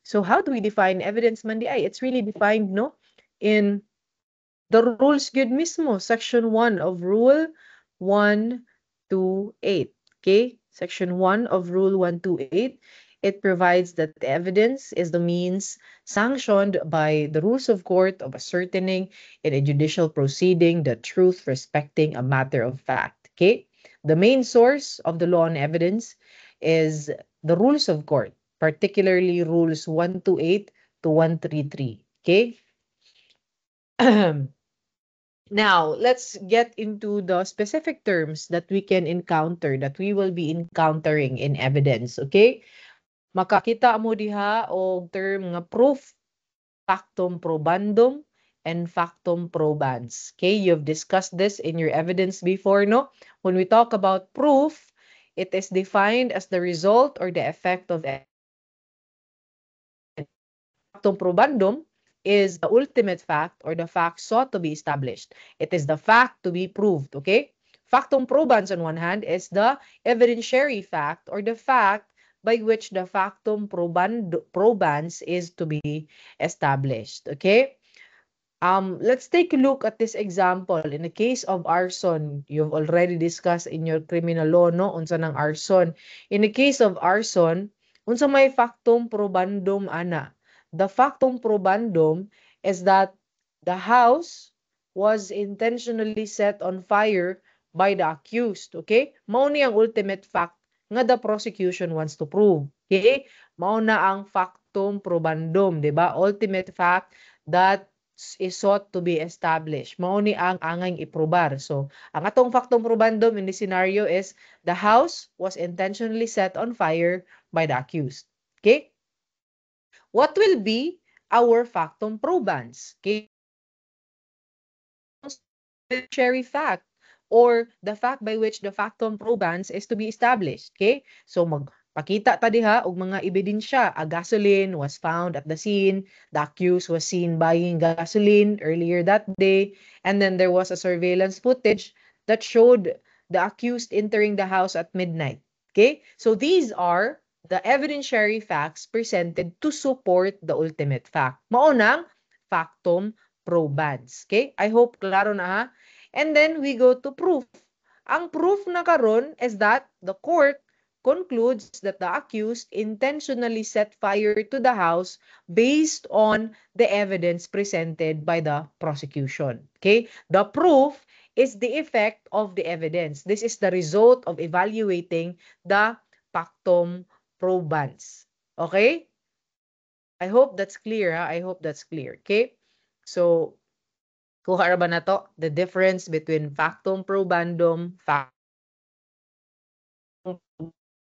So how do we define evidence man di ay? It's really defined, no? In the rules good mismo, section 1 of rule 128. Okay? Section 1 of rule 128. It provides that the evidence is the means sanctioned by the rules of court of ascertaining in a judicial proceeding the truth respecting a matter of fact. Okay? The main source of the law and evidence is the rules of court, particularly rules 128 to 133. Okay? Now, let's get into the specific terms that we can encounter, that we will be encountering in evidence, okay? Makakita mo diha og term nga proof, factum probandum, and factum probans. Okay, you've discussed this in your evidence before, no? When we talk about proof, it is defined as the result or the effect of factum probandum is the ultimate fact or the fact sought to be established. It is the fact to be proved, okay? Factum probans on one hand is the evidentiary fact or the fact by which the factum probans is to be established, okay? Let's take a look at this example. In the case of arson, you've already discussed in your criminal law, no? Unsa ng arson. In the case of arson, unsa may factum probandum ana. The factum probandum is that the house was intentionally set on fire by the accused, okay? Mao ni ang ultimate fact nga the prosecution wants to prove, okay? Mao na ang factum probandum, di ba? Ultimate fact that is sought to be established. Mao ni ang angay iprobar. So, ang atong factum probandum in this scenario is the house was intentionally set on fire by the accused. Okay? What will be our factum probans? Okay? Evidentiary fact or the fact by which the factum probans is to be established. Okay? So, magpakita ta diha og mga ebidensya. A gasoline was found at the scene. The accused was seen buying gasoline earlier that day. And then there was a surveillance footage that showed the accused entering the house at midnight. Okay? So, these are the evidentiary facts presented to support the ultimate fact. Maunang factum probans. Okay? I hope klaro na ha. And then we go to proof. Ang proof na karon is that the court concludes that the accused intentionally set fire to the house based on the evidence presented by the prosecution. Okay? The proof is the effect of the evidence. This is the result of evaluating the factum probans. Okay? I hope that's clear. Ha? I hope that's clear. Okay? So, kuha ra ba na to? The difference between factum probandum,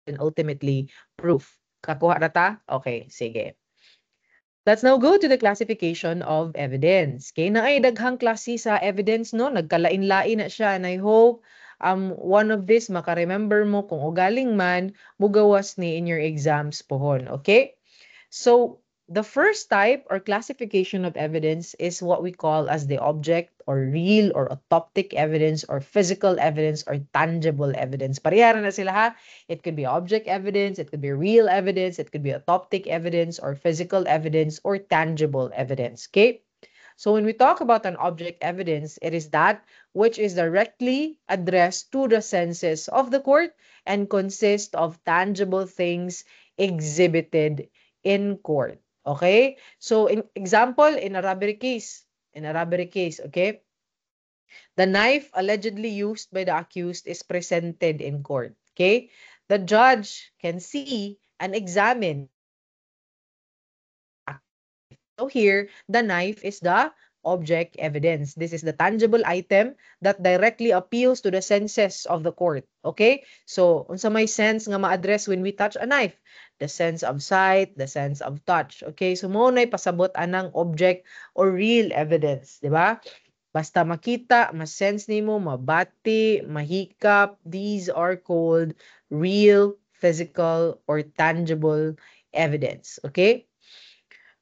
and ultimately proof. Kakuha na ta? Okay, sige. Let's now go to the classification of evidence. Okay, na ay daghang klase sa evidence, no? Nagkalain-lain na siya, and I hope one of this makaremember mo kung ugaling man mugawas ni in your exams pohon. Okay? So, the first type or classification of evidence is what we call as the object or real or autoptic evidence or physical evidence or tangible evidence. Parehara na sila ha. It could be object evidence, it could be real evidence, it could be autoptic evidence or physical evidence or tangible evidence. Okay? So when we talk about an object evidence, it is that which is directly addressed to the senses of the court and consists of tangible things exhibited in court. Okay? So, in example, in a robbery case, okay? The knife allegedly used by the accused is presented in court. Okay? The judge can see and examine. So here, the knife is the object evidence. This is the tangible item that directly appeals to the senses of the court. Okay? So, unsa may sense nga ma-address when we touch a knife? The sense of sight, the sense of touch. Okay? So, mo na'y pasabot anang object or real evidence. Di ba? Basta makita, ma-sense nimo, mabati, mahikap, these are called real, physical, or tangible evidence. Okay?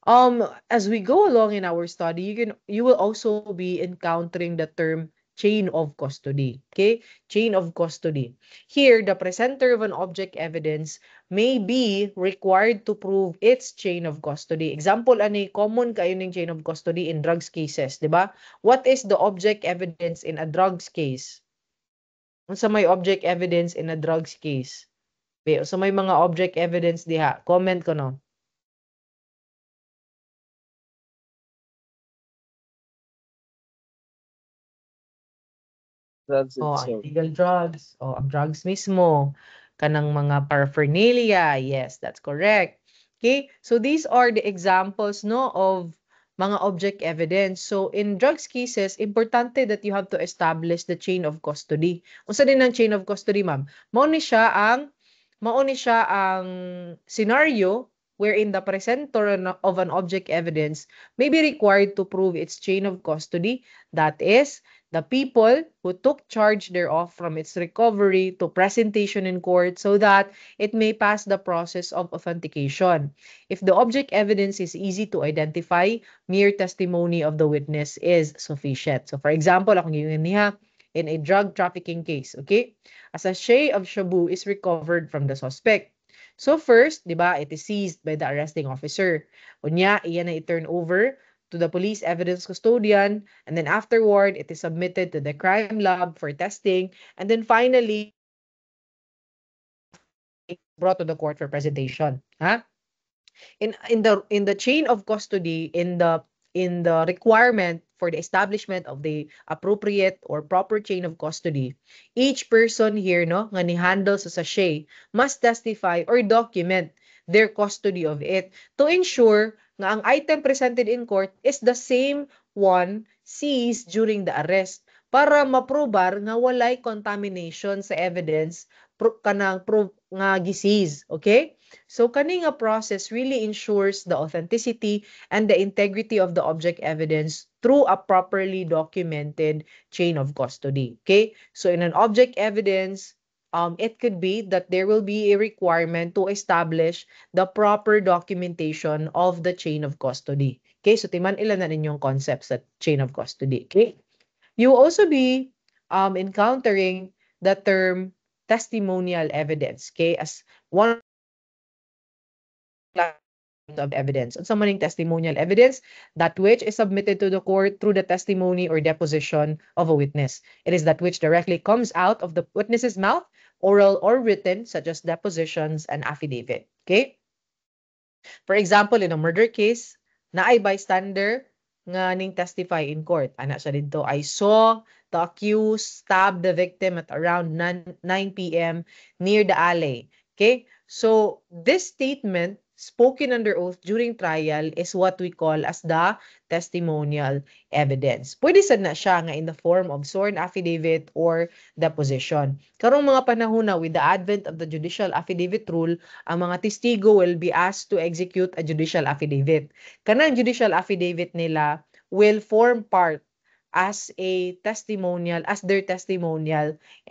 As we go along in our study, you will also be encountering the term chain of custody. Okay? Chain of custody. Here, the presenter of an object evidence may be required to prove its chain of custody. Example, ani common kayo ning chain of custody in drugs cases, di ba? What is the object evidence in a drugs case? Unsa may object evidence in a drugs case? So may mga object evidence diha. Comment ko no. Drugs Ang itself. illegal drugs. Ang drugs mismo. Kanang mga paraphernalia. Yes, that's correct. Okay, so these are the examples no of mga object evidence. So in drugs cases, importante that you have to establish the chain of custody. Unsa din ang chain of custody, ma'am? Mao ni siya ang scenario wherein the presenter of an object evidence may be required to prove its chain of custody. That is, the people who took charge thereof from its recovery to presentation in court so that it may pass the process of authentication. If the object evidence is easy to identify, mere testimony of the witness is sufficient. So for example, akong yun niya, in a drug trafficking case, okay? A sachet of shabu is recovered from the suspect. So first, di ba, it is seized by the arresting officer. Unya, iyan na i-turn over to the police evidence custodian, and then afterward, it is submitted to the crime lab for testing, and then finally, it's brought to the court for presentation. Ha? In the chain of custody, in the requirement for the establishment of the appropriate or proper chain of custody, each person here no nga ni handle sa sachet must testify or document their custody of it to ensure nga ang item presented in court is the same one seized during the arrest para maprobar nga walay contamination sa evidence kanang proof nga giseize. Okay? So kani nga process really ensures the authenticity and the integrity of the object evidence through a properly documented chain of custody. Okay? So in an object evidence, it could be that there will be a requirement to establish the proper documentation of the chain of custody. Okay? So timan ilan na ninyong concepts sa chain of custody. Okay? You will also be encountering the term testimonial evidence. Okay? As one of evidence. Unsa man testimonial evidence? That which is submitted to the court through the testimony or deposition of a witness. It is that which directly comes out of the witness's mouth, oral or written, such as depositions and affidavit. Okay? For example, in a murder case, naay bystander nga ning testify in court. Ana siya dito, I saw the accused stab the victim at around 9 p.m. near the alley. Okay? So, this statement spoken under oath during trial is what we call as the testimonial evidence. Pwede sad na siya nga in the form of sworn affidavit or deposition. Karong mga panahon na with the advent of the judicial affidavit rule, ang mga testigo will be asked to execute a judicial affidavit. Kanang judicial affidavit nila will form part as their testimonial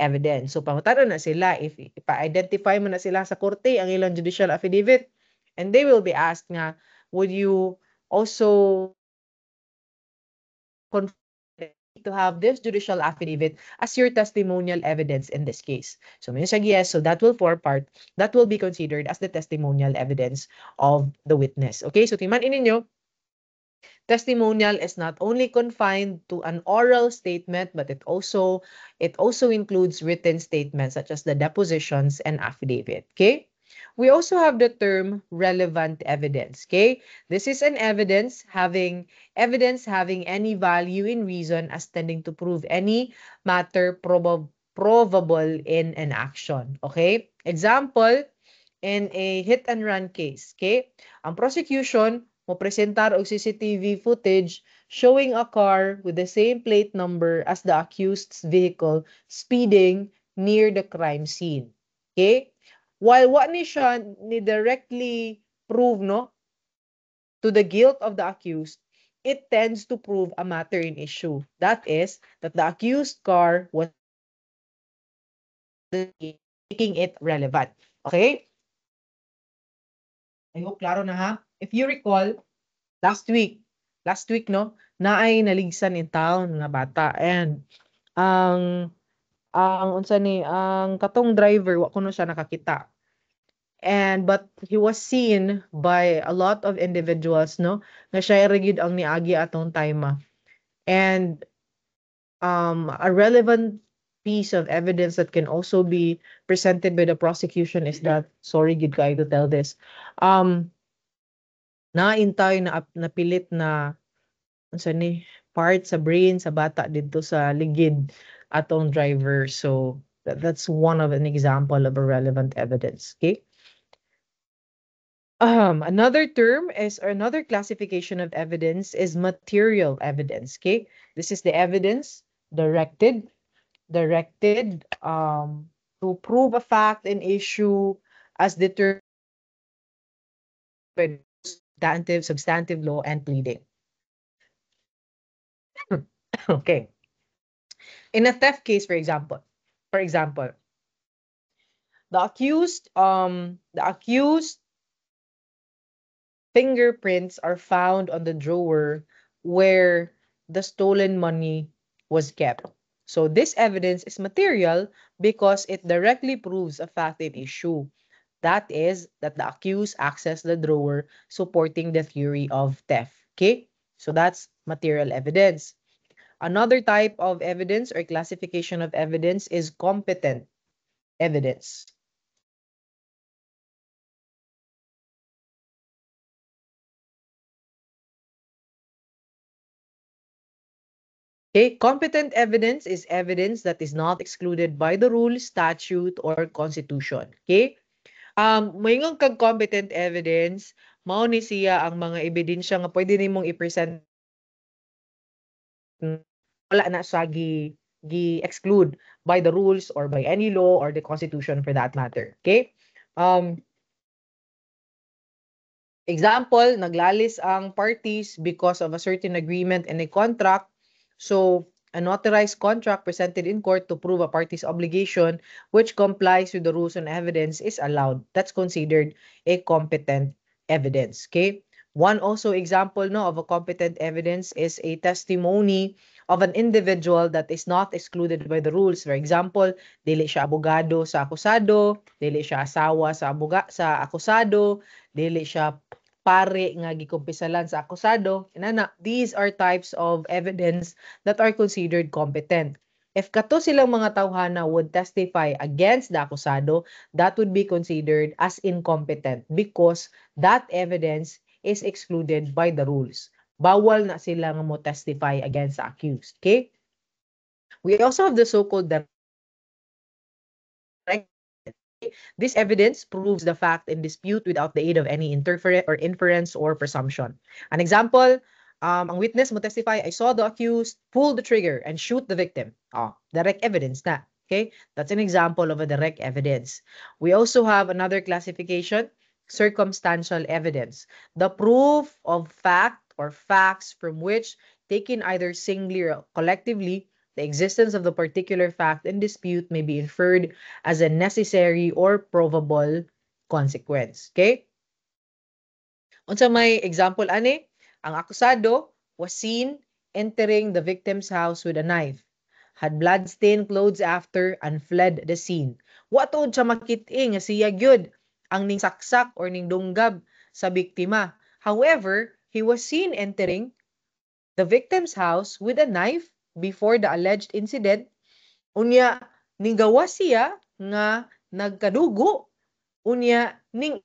evidence. So pangutana na sila if ipa-identify mo na sila sa korte ang ilang judicial affidavit, and they will be asked nga, would you also confirm to have this judicial affidavit as your testimonial evidence in this case? So may siya yes, so that will be considered as the testimonial evidence of the witness. Okay, so timan ninyo, testimonial is not only confined to an oral statement, but it also includes written statements such as the depositions and affidavit. Okay? We also have the term relevant evidence. Okay? This is an evidence having any value in reason as tending to prove any matter provable in an action. Okay? Example, in a hit and run case. Okay? Ang prosecution mo presentar og CCTV footage showing a car with the same plate number as the accused's vehicle speeding near the crime scene. Okay? While wa ni siya ni directly prove no to the guilt of the accused, it tends to prove a matter in issue. That is that the accused car was making it relevant. Okay? I hope klaro na ha. If you recall, last week no, naay naligsan in town nga bata, and ang unsa ni ang katong driver wa kuno siya nakakita. but he was seen by a lot of individuals, no, na siya ra gyud ang niagi atong time. And a relevant piece of evidence that can also be presented by the prosecution is that, sorry gid kayo to tell this, naintay na napilit na unsa ni part sa brain sa bata dito sa ligid atong driver. So that's one of an example of a relevant evidence. Okay. Another term is, or another classification of evidence is material evidence. Okay, this is the evidence directed to prove a fact and issue as determined by substantive law and pleading. Okay. In a theft case, for example, the accused fingerprints are found on the drawer where the stolen money was kept. So this evidence is material because it directly proves a fact at issue. That is, that the accused accessed the drawer, supporting the theory of theft. Okay? So that's material evidence. Another type of evidence or classification of evidence is competent evidence. Okay, competent evidence is evidence that is not excluded by the rule, statute, or constitution. Okay? Mayroong kag competent evidence, mao ni siya ang mga ebidensya nga pwede nimong i-present, wala na siya gi-exclude by the rules or by any law or the constitution for that matter. Okay? Example, naglalis ang parties because of a certain agreement and a contract. So, an authorized contract presented in court to prove a party's obligation which complies with the rules and evidence is allowed. That's considered a competent evidence. Okay? One also example no of a competent evidence is a testimony of an individual that is not excluded by the rules. For example, dili siya abogado sa akusado, dili siya asawa sa akusado, dili siya pare nga gikumpisalan sa akusado. Inana, these are types of evidence that are considered competent. If kato silang mga tawhana would testify against the akusado, that would be considered as incompetent because that evidence is excluded by the rules. Bawal na sila nga mo testify against the accused. Okay? We also have the so-called direct. This evidence proves the fact in dispute without the aid of any inference or presumption. An example, ang witness mo testify, I saw the accused pull the trigger and shoot the victim. Direct evidence na. Okay? That's an example of a direct evidence. We also have another classification, circumstantial evidence. The proof of fact or facts from which, taken either singly or collectively, the existence of the particular fact in dispute may be inferred as a necessary or probable consequence. Okay? Unsa may example ani? Ang akusado was seen entering the victim's house with a knife, had blood-stained clothes after, and fled the scene. Watod siya makit-i nga siya gyud ang ning saksak or ning dunggab sa biktima. However, he was seen entering the victim's house with a knife before the alleged incident. Unya, ning gawa siya nga nagkadugo. Unya, ning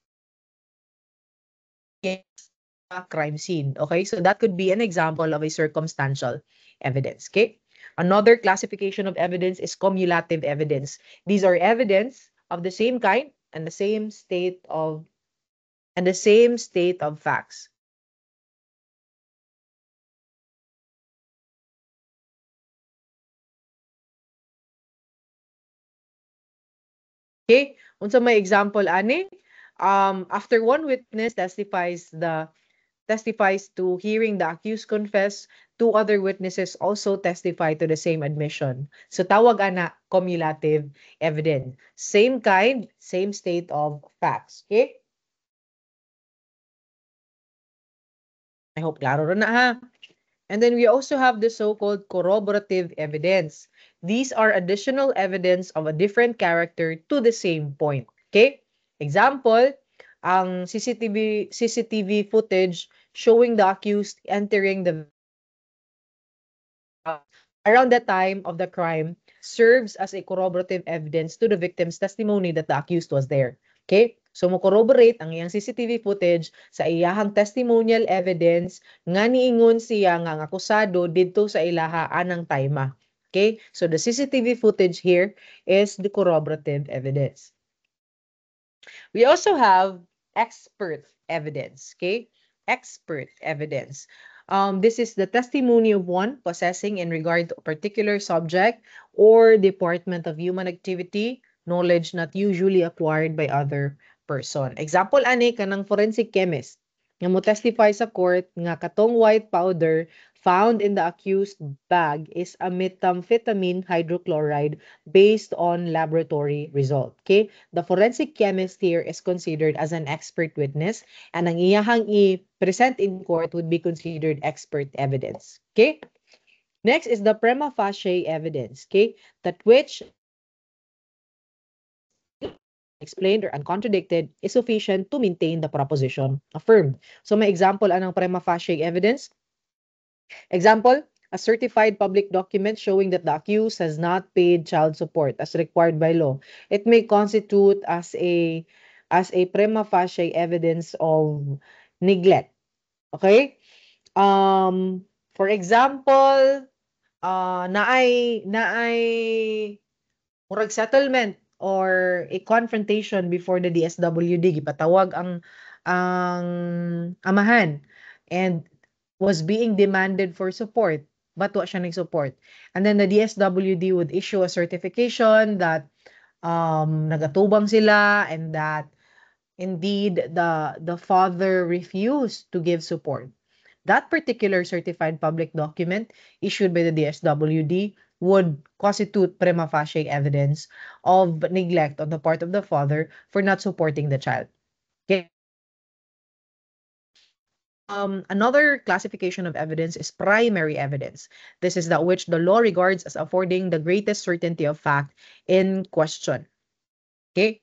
crime scene. Okay, so that could be an example of a circumstantial evidence. Okay, another classification of evidence is cumulative evidence. These are evidence of the same kind and the same state of facts. Okay, unsa may example ani? After one witness testifies to hearing the accused confess, two other witnesses also testify to the same admission. So tawag ana cumulative evidence. Same kind, same state of facts. Okay? I hope klaro na ha. And then we also have the so-called corroborative evidence. These are additional evidence of a different character to the same point. Okay? Example, ang CCTV footage showing the accused entering the around the time of the crime serves as a corroborative evidence to the victim's testimony that the accused was there. Okay? So mo corroborate ang iyang CCTV footage sa iyahang testimonial evidence nga niingon siya nga ang akusado didto sa ilaha anang tayma. Okay? So the CCTV footage here is the corroborative evidence. We also have expert evidence. Okay? Expert evidence. This is the testimony of one possessing in regard to a particular subject or department of human activity, knowledge not usually acquired by other person. Example ani kanang forensic chemist nga mo testify sa court nga katong white powder found in the accused bag is a methamphetamine hydrochloride based on laboratory result. Okay? The forensic chemist here is considered as an expert witness and ang iyahang i-present in court would be considered expert evidence. Okay? Next is the prima facie evidence. Okay? That which explained or uncontradicted is sufficient to maintain the proposition affirmed. So may example anang prima facie evidence. Example, a certified public document showing that the accused has not paid child support as required by law. It may constitute as a prima facie evidence of neglect. Okay? For example, naay murag settlement or a confrontation before the DSWD gipatawag ang amahan and was being demanded for support but wa siya nag-support. And then the DSWD would issue a certification that nagatubang sila and that indeed the father refused to give support. That particular certified public document issued by the DSWD would constitute prima facie evidence of neglect on the part of the father for not supporting the child. Okay. Another classification of evidence is primary evidence. This is that which the law regards as affording the greatest certainty of fact in question. Okay.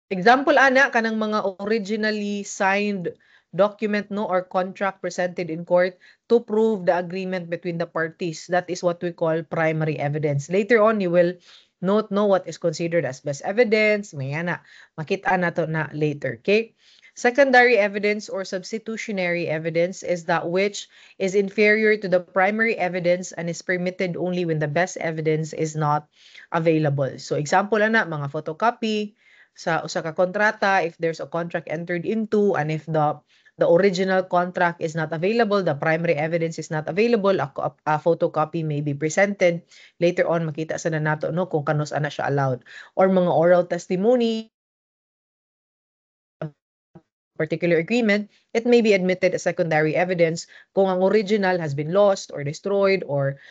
Example ana kanang mga originally signed document no or contract presented in court to prove the agreement between the parties. That is what we call primary evidence. Later on you will know what is considered as best evidence. May ana makita na to na later, okay? Secondary evidence or substitutionary evidence is that which is inferior to the primary evidence and is permitted only when the best evidence is not available. So example ana mga photocopy sa usa ka kontrata, if there's a contract entered into and if the original contract is not available, the primary evidence is not available, a photocopy may be presented. Later on makita sa nato no kung kanus ana siya allowed. Or mga oral testimony, particular agreement, it may be admitted as secondary evidence kung ang original has been lost or destroyed or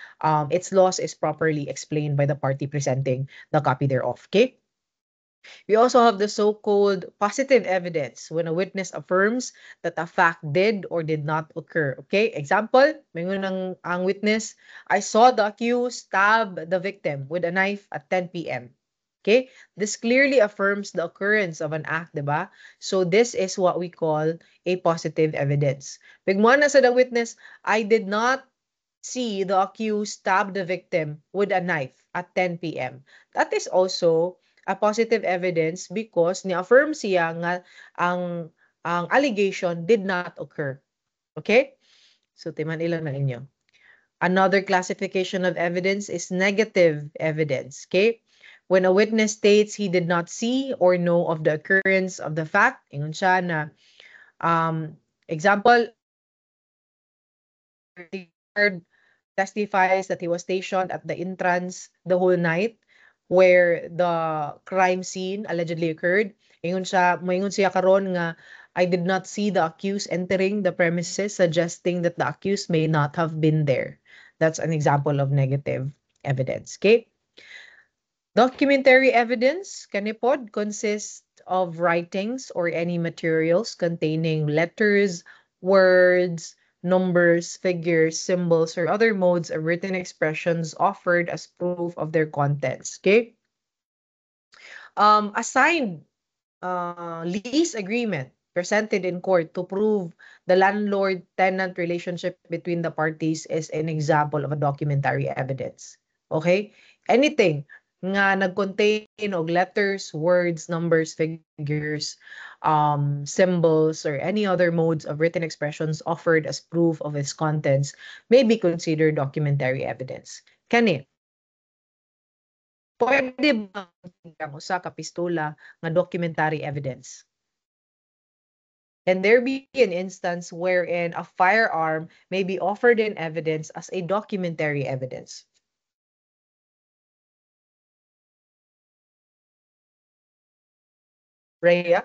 its loss is properly explained by the party presenting the copy thereof. Okay? We also have the so-called positive evidence when a witness affirms that a fact did or did not occur. Okay? Example, mayroon ang witness, I saw the accused stab the victim with a knife at 10 p.m. Okay? This clearly affirms the occurrence of an act, diba? So this is what we call a positive evidence. Pagmuan na sa the witness, I did not see the accused stab the victim with a knife at 10 p.m. That is also a positive evidence because ni-affirm siya nga ang allegation did not occur. Okay? So timan ilang na inyo. Another classification of evidence is negative evidence. Okay? When a witness states he did not see or know of the occurrence of the fact, ingon siya na example, testifies that he was stationed at the entrance the whole night where the crime scene allegedly occurred. Moingon siya karon nga I did not see the accused entering the premises, suggesting that the accused may not have been there. That's an example of negative evidence. Okay? Documentary evidence, kanipod, consists of writings or any materials containing letters, words, numbers, figures, symbols, or other modes of written expressions offered as proof of their contents. Okay? A signed lease agreement presented in court to prove the landlord-tenant relationship between the parties is an example of a documentary evidence. Okay? Anything nga nag-contain og letters, words, numbers, figures, symbols, or any other modes of written expressions offered as proof of its contents may be considered documentary evidence. Kani, pwede ba ang usa ka pistola nga documentary evidence? Can there be an instance wherein a firearm may be offered in evidence as a documentary evidence? Rhea?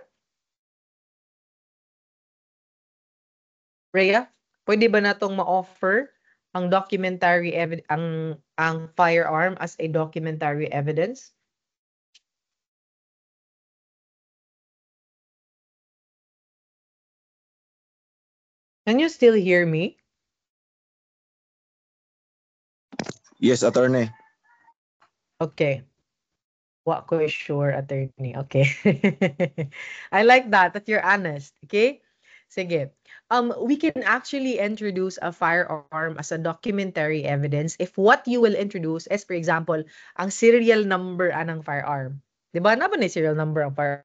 Rhea? Pwede ba natong ma-offer ang documentary ang firearm as a documentary evidence? Can you still hear me? Yes, attorney. Okay. Wa ko sure, attorney. Okay. I like that you're honest. Okay? Sige. We can actually introduce a firearm as a documentary evidence if what you will introduce is, for example, ang serial number anang firearm. Di ba? Na ba ni serial number ang firearm?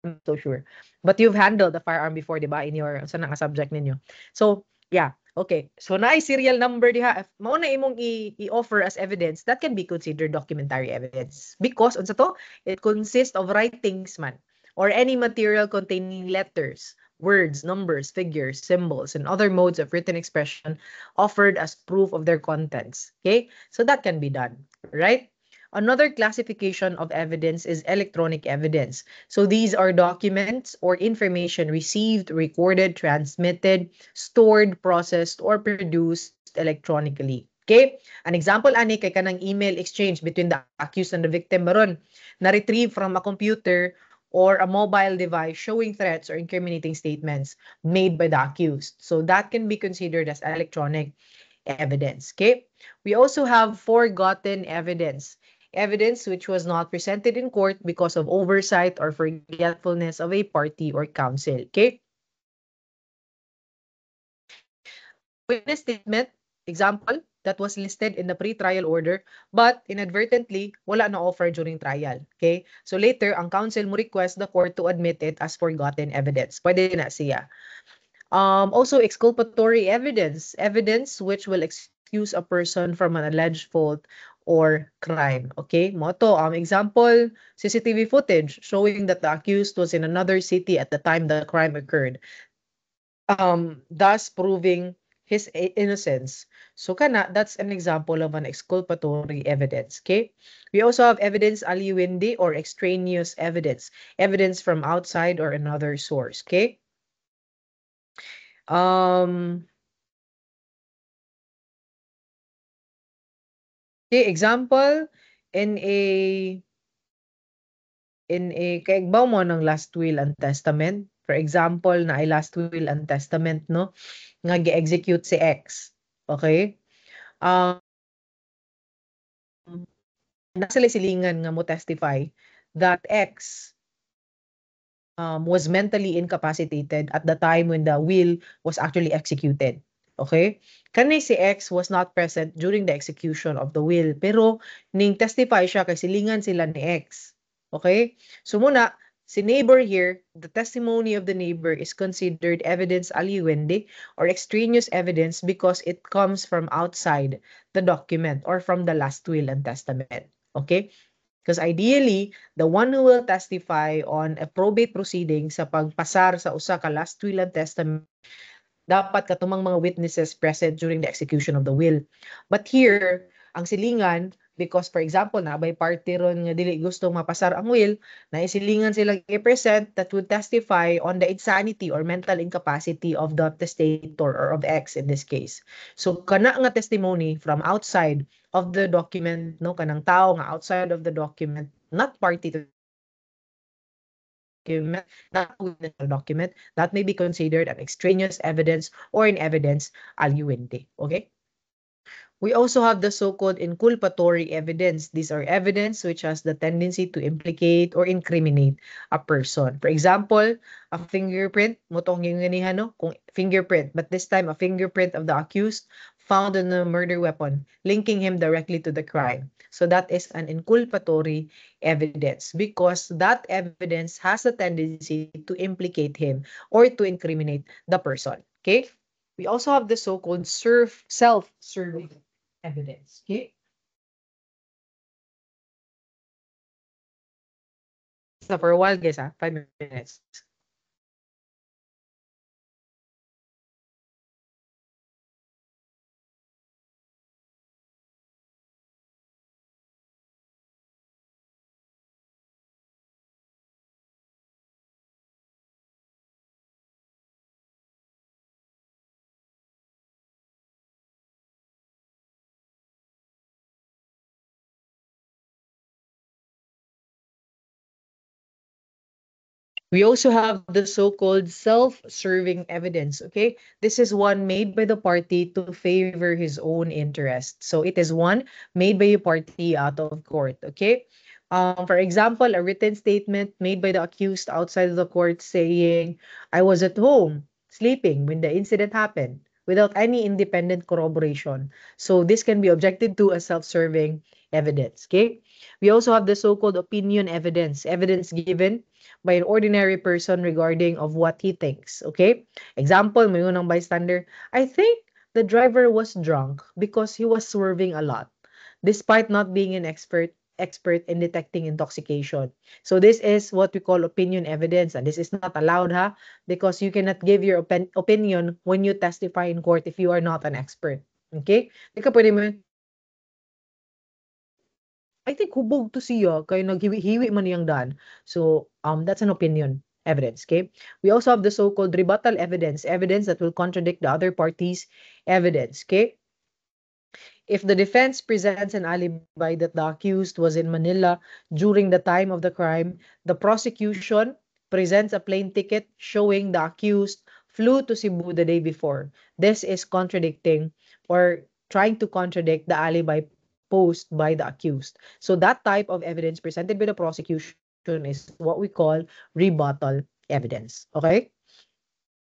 I'm so sure. But you've handled the firearm before, di ba? In your, sa nga subject ninyo. So, yeah. Okay. So, na serial number diha. If mao na imong i-offer as evidence, that can be considered documentary evidence. Because, unsa to? It consists of writings man or any material containing letters, words, numbers, figures, symbols, and other modes of written expression offered as proof of their contents. Okay? So, that can be done. Right? Another classification of evidence is electronic evidence. So these are documents or information received, recorded, transmitted, stored, processed, or produced electronically. Okay? An example ani kay kanang email exchange between the accused and the victim maron na retrieve from a computer or a mobile device showing threats or incriminating statements made by the accused. So that can be considered as electronic evidence. Okay? We also have forgotten evidence. Evidence which was not presented in court because of oversight or forgetfulness of a party or counsel. Okay? Witness statement, example, that was listed in the pre-trial order but inadvertently wala na offer during trial. Okay? So later, ang counsel mo request the court to admit it as forgotten evidence. Pwede na siya. Also, exculpatory evidence. Evidence which will excuse a person from an alleged fault or crime. Okay? Moto, example, CCTV footage showing that the accused was in another city at the time the crime occurred. Thus proving his innocence. So kana, that's an example of an exculpatory evidence. Okay? We also have evidence aliuindi or extraneous evidence. Evidence from outside or another source. Okay? Okay, example, in a kaigbaw mo ng last will and testament. For example, na ay last will and testament, no? Nga gi-execute si X. Okay? Um, nasa silingan nga mo testify that X was mentally incapacitated at the time when the will was actually executed. Okay? Kanay si X was not present during the execution of the will, pero ning testify siya kay silingan sila ni X. Okay? So muna, si neighbor here, the testimony of the neighbor is considered evidence aliuende or extraneous evidence because it comes from outside the document or from the last will and testament. Okay? Because ideally, the one who will testify on a probate proceeding sa pagpasar sa usa ka last will and testament, dapat katumang mga witnesses present during the execution of the will. But here, ang silingan, because for example, naabay party ron nga dili gustong mapasar ang will, naisilingan sila i-present that would testify on the insanity or mental incapacity of the testator or of X in this case. So kana nga testimony from outside of the document, no, kanang tao nga outside of the document, not party to document, that may be considered an extraneous evidence or an evidence arguente. Okay? We also have the so-called inculpatory evidence. These are evidence which has the tendency to implicate or incriminate a person. For example, a fingerprint, motong yung ganihan, no? Kung fingerprint, but this time a fingerprint of the accused found on the murder weapon, linking him directly to the crime. So that is an inculpatory evidence because that evidence has a tendency to implicate him or to incriminate the person. Okay? We also have the so-called self-serving evidence. Okay? So for a while, guys, 5 minutes. We also have the so-called self-serving evidence, okay? This is one made by the party to favor his own interest. So it is one made by a party out of court, okay? For example, a written statement made by the accused outside of the court saying, I was at home sleeping when the incident happened without any independent corroboration. So this can be objected to as self-serving evidence, okay? We also have the so-called opinion evidence given by an ordinary person regarding of what he thinks. Okay? Example, may unang bystander, I think the driver was drunk because he was swerving a lot, despite not being an expert in detecting intoxication. So this is what we call opinion evidence, and this is not allowed, because you cannot give your opinion when you testify in court if you are not an expert. Okay? Di ka pwede mo, I think hubog to siya kay naghiwi-hiwi man niyang daan. So that's an opinion evidence, okay? We also have the so-called rebuttal evidence that will contradict the other party's evidence, okay? If the defense presents an alibi that the accused was in Manila during the time of the crime, the prosecution presents a plane ticket showing the accused flew to Cebu the day before. This is contradicting or trying to contradict the alibi posed by the accused. So that type of evidence presented by the prosecution is what we call rebuttal evidence. Okay?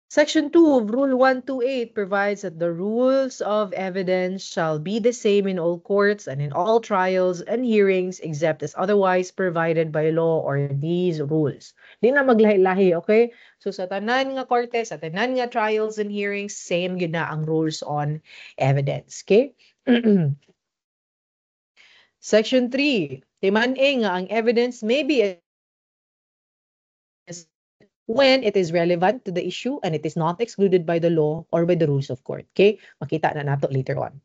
Section 2 of Rule 128 provides that the rules of evidence shall be the same in all courts and in all trials and hearings except as otherwise provided by law or these rules. Di na maglahi-lahi, okay? So sa tanan nga korte, sa tanan nga trials and hearings, same yun na ang rules on evidence, okay? Section 3, timan-e nga ang evidence may be when it is relevant to the issue and it is not excluded by the law or by the rules of court. Okay? Makita na nato later on.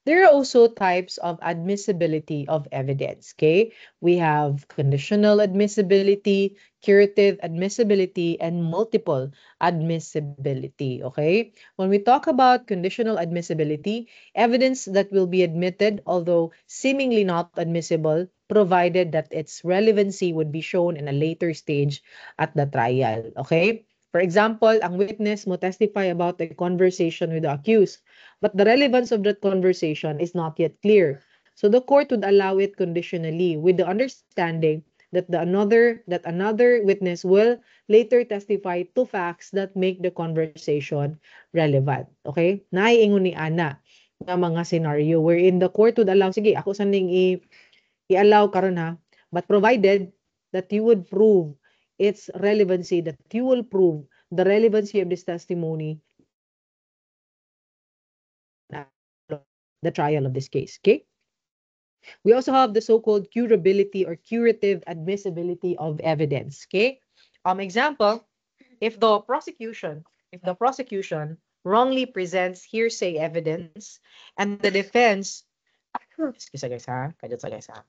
There are also types of admissibility of evidence, okay? We have conditional admissibility, curative admissibility, and multiple admissibility, okay? When we talk about conditional admissibility, evidence that will be admitted, although seemingly not admissible, provided that its relevancy would be shown in a later stage at the trial, okay? For example, ang witness mo testify about a conversation with the accused, but the relevance of that conversation is not yet clear. So the court would allow it conditionally with the understanding that another witness will later testify to facts that make the conversation relevant. Okay? Naiingon ni Ana nga mga scenario wherein the court would allow, sige, ako sanding i-allow karon ha, but provided that you would prove its relevancy, that you will prove the relevancy of this testimony the trial of this case. Okay? We also have the so-called curability or curative admissibility of evidence. Okay? Example, if the prosecution wrongly presents hearsay evidence and the defense, excuse me guys ha, kadyo sa guys ha.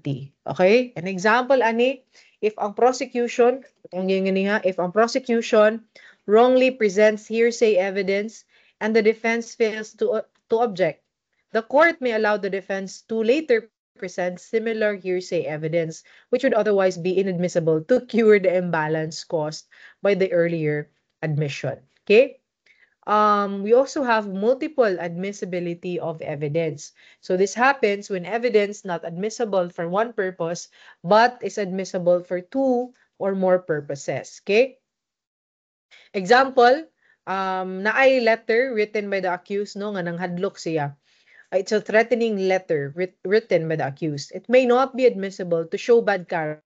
Okay? An example ani, if ang prosecution wrongly presents hearsay evidence and the defense fails to object, the court may allow the defense to later present similar hearsay evidence, which would otherwise be inadmissible to cure the imbalance caused by the earlier admission. Okay? We also have multiple admissibility of evidence. So this happens when evidence not admissible for one purpose, but is admissible for two or more purposes. Okay? Example, naay letter written by the accused no nga nanghadlok siya. It's a threatening letter written by the accused. It may not be admissible to show bad character.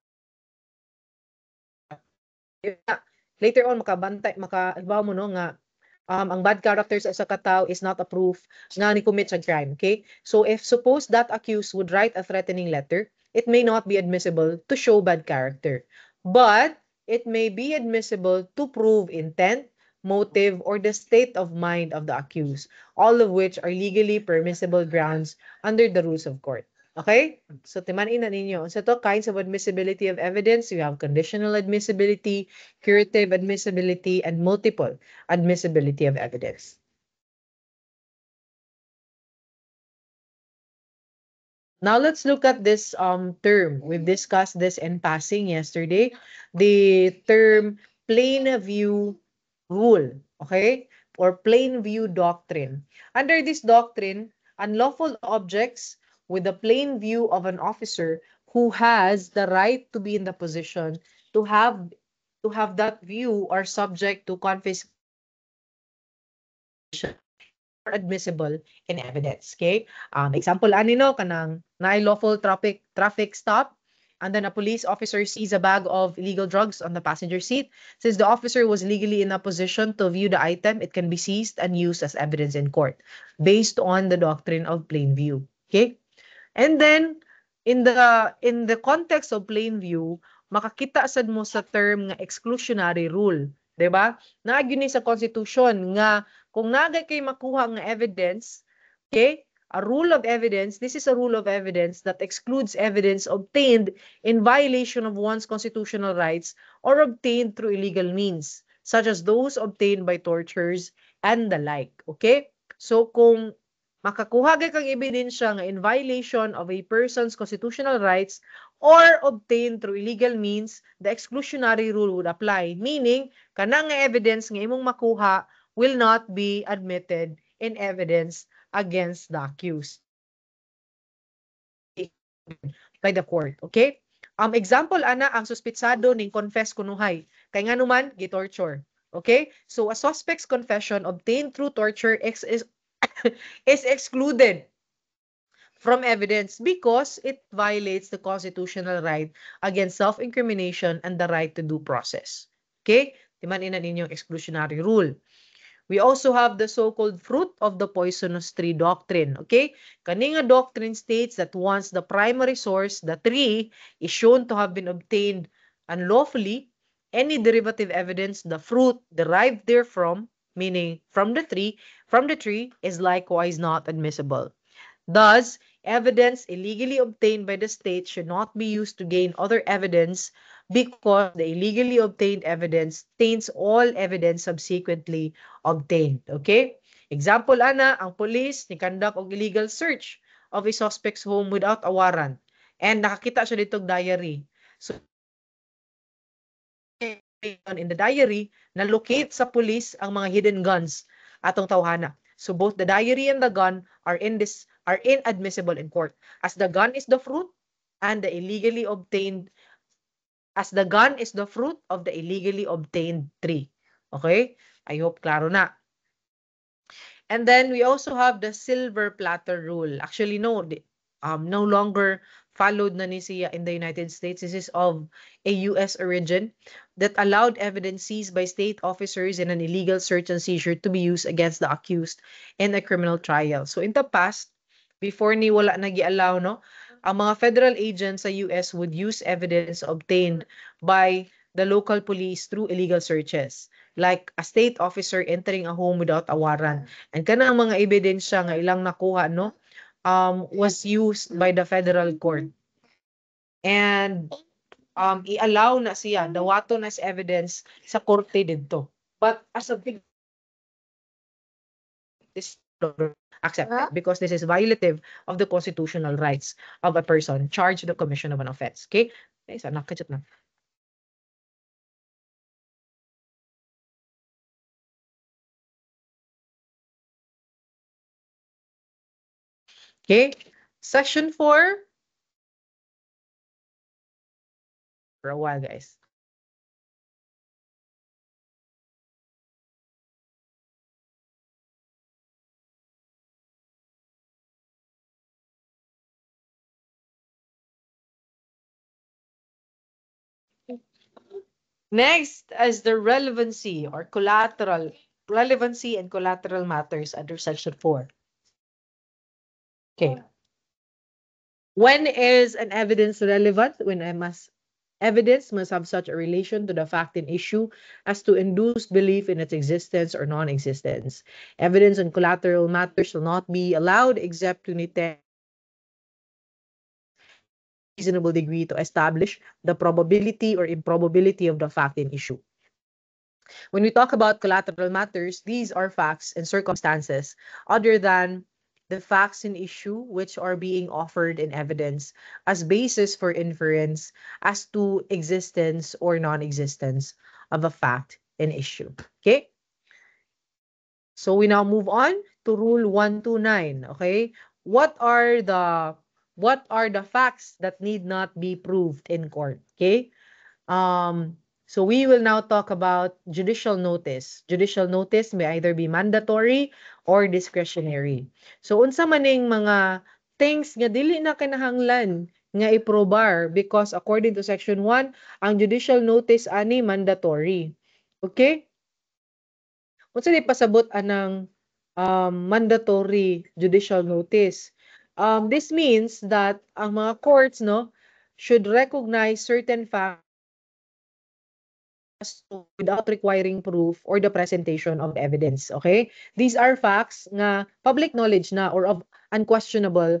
Later on makabantay halimbawa mo no nga ang bad characters as a katao is not a proof nga ni commit sa crime. Okay? So if suppose that accused would write a threatening letter, it may not be admissible to show bad character. But it may be admissible to prove intent, motive, or the state of mind of the accused, all of which are legally permissible grounds under the rules of court. Okay? So timanin na ninyo. So to kinds of admissibility of evidence, you have conditional admissibility, curative admissibility, and multiple admissibility of evidence. Now let's look at this term. We've discussed this in passing yesterday. The term plain view rule, okay? Or plain view doctrine. Under this doctrine, unlawful objects with the plain view of an officer who has the right to be in the position to have that view are subject to confiscation admissible in evidence. Okay? Example, no, kanang lawful traffic stop, and then a police officer sees a bag of illegal drugs on the passenger seat. Since the officer was legally in a position to view the item, it can be seized and used as evidence in court based on the doctrine of plain view. Okay? And then in the context of plain view, makakita sad mo sa term nga exclusionary rule, 'di ba? Naagi ni sa constitution nga kung nagay kay makuha nga evidence, okay? A rule of evidence, this is a rule of evidence that excludes evidence obtained in violation of one's constitutional rights or obtained through illegal means, such as those obtained by tortures and the like. Okay? So kung makakuha kang ebidensya nga in violation of a person's constitutional rights or obtained through illegal means, the exclusionary rule would apply. Meaning, kanang nga evidence nga imong makuha will not be admitted in evidence against the accused by the court. Okay? Example, ana, ang suspitsado ning confess kunuhay. Kay nga naman, gitorture. Okay? So, a suspect's confession obtained through torture is excluded from evidence because it violates the constitutional right against self-incrimination and the right to due process. Okay? Timanin na ninyong exclusionary rule. We also have the so-called fruit of the poisonous tree doctrine. Okay? Kaninga doctrine states that once the primary source, the tree, is shown to have been obtained unlawfully, any derivative evidence, the fruit derived therefrom, meaning from the tree, is likewise not admissible. Thus, evidence illegally obtained by the state should not be used to gain other evidence because the illegally obtained evidence taints all evidence subsequently obtained. Okay? Example, ana, ang police ni conduct og illegal search of a suspect's home without a warrant. And nakakita siya ditong diary. So, in the diary, na-locate sa police ang mga hidden guns atong tawhana. So both the diary and the gun are inadmissible in court. As the gun is the fruit and the illegally obtained as the gun is the fruit of the illegally obtained tree. Okay? I hope klaro na. And then we also have the silver platter rule. Actually, no longer followed na ni siya in the United States. This is of a US origin that allowed evidence seized by state officers in an illegal search and seizure to be used against the accused in a criminal trial. So in the past, before ni wala nag-i-allow, no, ang mga federal agents sa US would use evidence obtained by the local police through illegal searches, like a state officer entering a home without a warrant. And kanang mga ebidensya nga ilang nakuha, no, was used by the federal court. And i-allow na siya, dawaton as evidence sa korte dito. But as a big accepted because this is violative of the constitutional rights of a person charged with the commission of an offense. Okay? Okay, so nakachut na. Okay? Section 4. For a while, guys. Next is the relevancy or collateral. Relevancy and collateral matters under Section 4. Okay. When is an evidence relevant? When evidence must have such a relation to the fact in issue as to induce belief in its existence or non-existence. Evidence on collateral matters will not be allowed except to reasonable degree to establish the probability or improbability of the fact in issue. When we talk about collateral matters, these are facts and circumstances other than the facts in issue which are being offered in evidence as basis for inference as to existence or non-existence of a fact in issue. Okay? So we now move on to Rule 129. Okay? What are the facts that need not be proved in court? Okay? So we will now talk about judicial notice. Judicial notice may either be mandatory or discretionary. So unsa maning mga things nga dili na kinahanglan nga iprobar because according to section 1, ang judicial notice ani mandatory. Okay? Unsa di pasabot anang mandatory judicial notice? This means that ang mga courts no should recognize certain facts without requiring proof or the presentation of evidence. Okay? These are facts nga public knowledge na or of unquestionable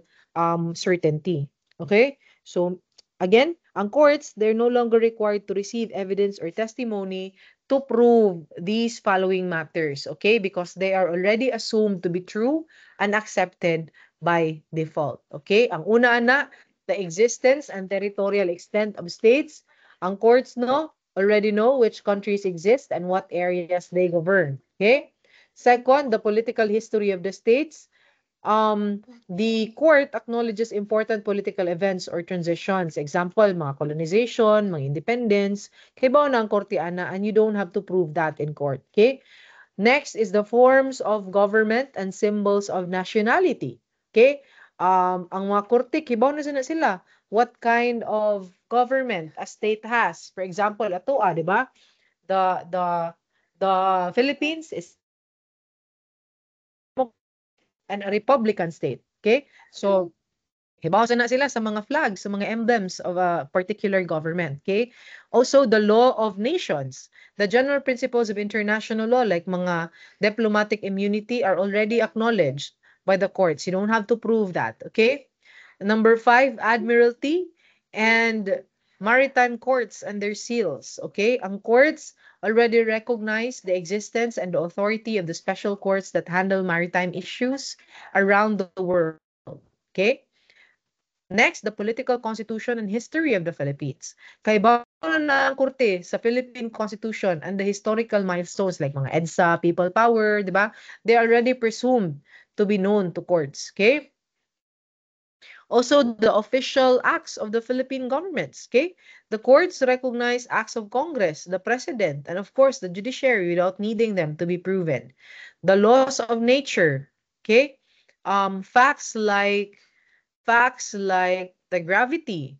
certainty. Okay? So, again, ang courts, they're no longer required to receive evidence or testimony to prove these following matters. Okay? Because they are already assumed to be true and accepted by default. Okay? Ang una na, the existence and territorial extent of states. Ang courts, no, already know which countries exist and what areas they govern. Okay? Second, the political history of the states. The court acknowledges important political events or transitions. Example, mga colonization, mga independence. Kay bao na ang korte ana and you don't have to prove that in court. Okay? Next is the forms of government and symbols of nationality. Okay? Ang mga korte, kibaw na sila. What kind of government a state has? For example, ato di ba? The Philippines is a republican state. Okay? So, hibaw na sila sa mga flags, sa mga emblems of a particular government. Okay? Also, the law of nations. The general principles of international law like mga diplomatic immunity are already acknowledged by the courts. You don't have to prove that. Okay? Number 5, admiralty and maritime courts and their seals. Okay? Ang courts already recognize the existence and the authority of the special courts that handle maritime issues around the world. Okay? Next, the political constitution and history of the Philippines. Kay bago na ang korte sa Philippine Constitution and the historical milestones like mga EDSA, people power, di ba? They are already presumed to be known to courts. Okay? Also, the official acts of the Philippine governments. Okay? The courts recognize acts of Congress, the president, and of course, the judiciary without needing them to be proven. The laws of nature. Okay? Facts like the gravity,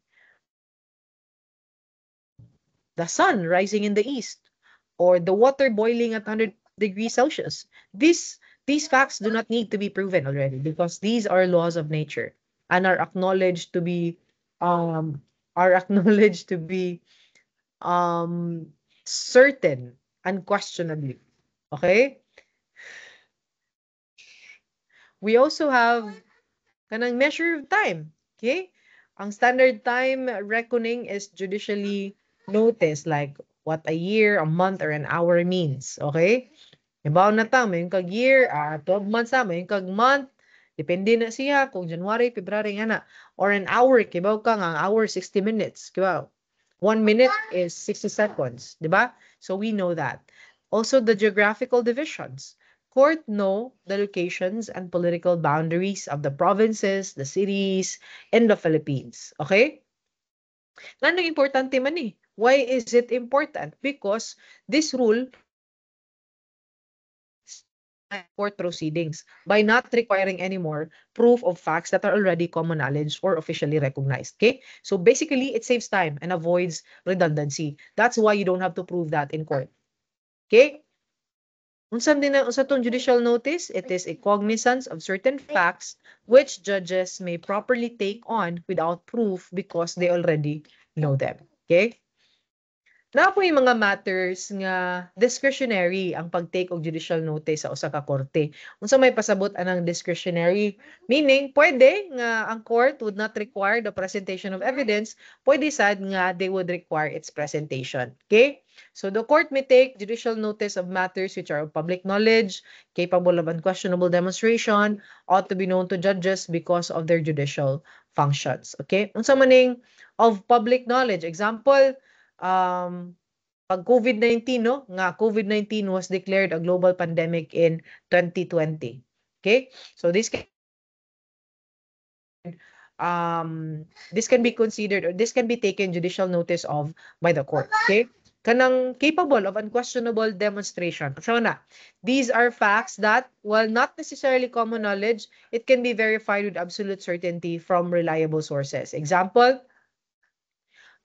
the sun rising in the east, or the water boiling at 100 degrees Celsius. These facts do not need to be proven already because these are laws of nature and are acknowledged to be um certain unquestionably. Okay? We also have kanang measure of time. Okay? Ang standard time reckoning is judicially noticed like what a year, a month, or an hour means. Okay? Ibaw na ta, may kag year, 12 months na, may kag month, Depende na siya kung January, February nga na. Or an hour, kibaw ka nga, an hour 60 minutes, kibaw. 1 minute is 60 seconds, di ba? So we know that. Also the geographical divisions. Court know the locations and political boundaries of the provinces, the cities, in the Philippines. Okay? Ngano importante man eh. Why is it important? Because this rule court proceedings by not requiring anymore proof of facts that are already common knowledge or officially recognized. Okay? So basically, it saves time and avoids redundancy. That's why you don't have to prove that in court. Okay? Unsa tong judicial notice? It is a cognizance of certain facts which judges may properly take on without proof because they already know them. Okay? Na po yung mga matters nga discretionary ang pag-take og judicial notice sa usa ka korte. Unsa may pasabot anang discretionary? Meaning, pwede nga ang court would not require the presentation of evidence, pwede sad nga they would require its presentation. Okay? So the court may take judicial notice of matters which are of public knowledge, capable of unquestionable demonstration, ought to be known to judges because of their judicial functions. Okay? Unsa maning of public knowledge? Example, pag COVID-19, no? Nga COVID-19 was declared a global pandemic in 2020. Okay? So this can be considered or this can be taken judicial notice of by the court. Okay? Kanang capable of unquestionable demonstration. So na, these are facts that, while not necessarily common knowledge, it can be verified with absolute certainty from reliable sources. Example,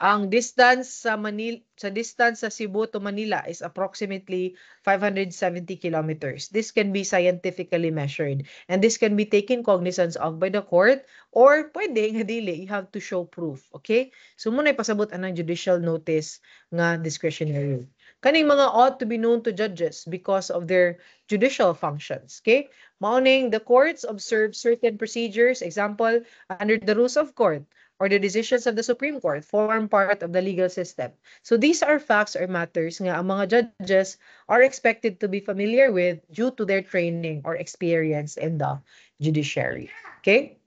ang distance sa Cebu to Manila is approximately 570 kilometers. This can be scientifically measured and this can be taken cognizance of by the court or pwede nga dili, you have to show proof. Okay? So muna ipasabot anang judicial notice nga discretionary. Kaning mga ought to be known to judges because of their judicial functions. Okay? Mauning the courts observe certain procedures, example, under the rules of court, or the decisions of the Supreme Court form part of the legal system. So these are facts or matters nga ang mga judges are expected to be familiar with due to their training or experience in the judiciary. Okay?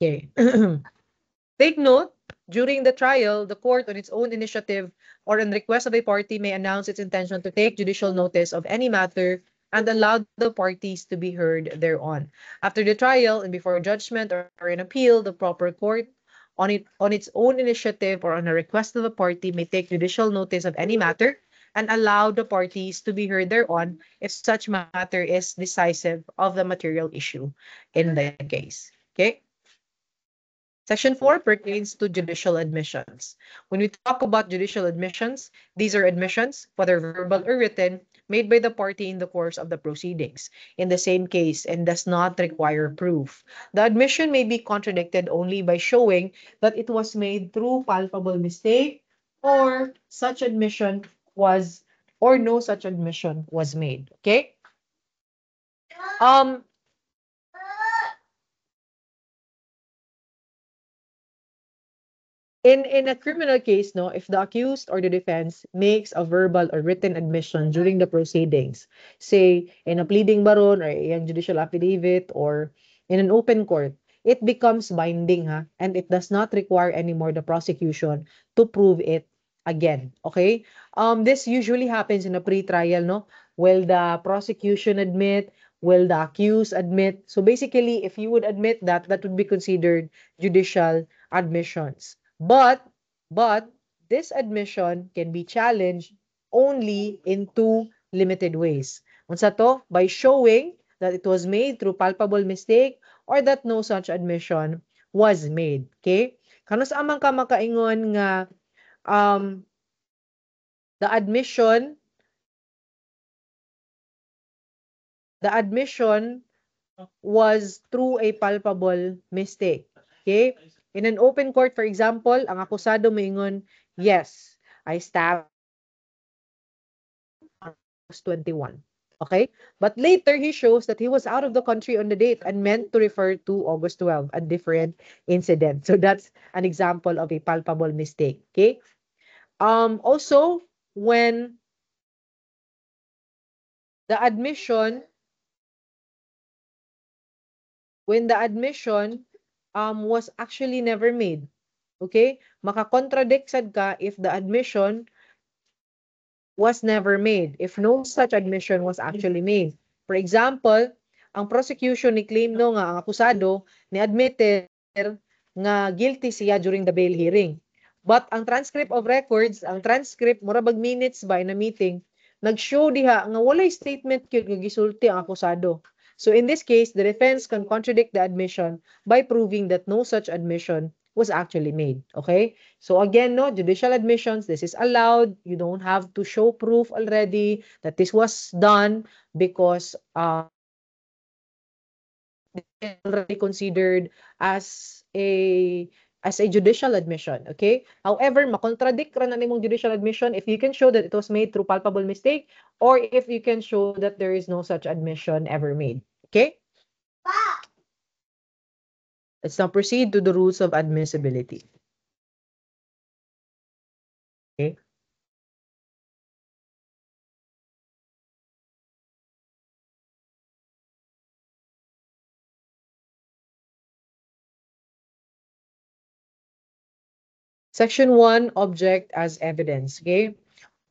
Okay. Take note, during the trial, the court on its own initiative or on request of a party may announce its intention to take judicial notice of any matter and allow the parties to be heard thereon. After the trial and before judgment or an appeal, the proper court on its own initiative or on a request of the party may take judicial notice of any matter and allow the parties to be heard thereon if such matter is decisive of the material issue in the case. Okay? Section 4 pertains to judicial admissions. When we talk about judicial admissions, these are admissions, whether verbal or written, made by the party in the course of the proceedings in the same case and does not require proof. The admission may be contradicted only by showing that it was made through palpable mistake or such admission was or no such admission was made. Okay? In a criminal case, no, if the accused or the defense makes a verbal or written admission during the proceedings, say in a pleading baron or a judicial affidavit or in an open court, it becomes binding, ha, and it does not require anymore the prosecution to prove it again. Okay? This usually happens in a pre-trial, no? Will the prosecution admit? Will the accused admit? So basically, if you would admit that, that would be considered judicial admissions. But this admission can be challenged only in two limited ways. Unsa to? By showing that it was made through palpable mistake or that no such admission was made. Okay? Kanus amang ka makaingon nga the admission was through a palpable mistake. Okay? In an open court, for example, ang akusado moingon, yes, I stabbed 21. Okay? But later, he shows that he was out of the country on the date and meant to refer to August 12, a different incident. So that's an example of a palpable mistake. Okay? Also, when the admission was actually never made. Okay? Makakontradict sad ka if the admission was never made, if no such admission was actually made. For example, ang prosecution ni claim no nga ang akusado ni admitted nga guilty siya during the bail hearing. But ang transcript of records, ang transcript mura bag minutes ba in a meeting, nag-show diha nga walay statement gyud nga gisulti ang akusado. So in this case, the defense can contradict the admission by proving that no such admission was actually made. Okay? So again, no, judicial admissions, this is allowed. You don't have to show proof already that this was done because it's already considered as a judicial admission. Okay? However, makontradict ra na nimong judicial admission if you can show that it was made through palpable mistake or if you can show that there is no such admission ever made. Okay? Let's now proceed to the rules of admissibility. Okay? Section 1, object as evidence. Okay?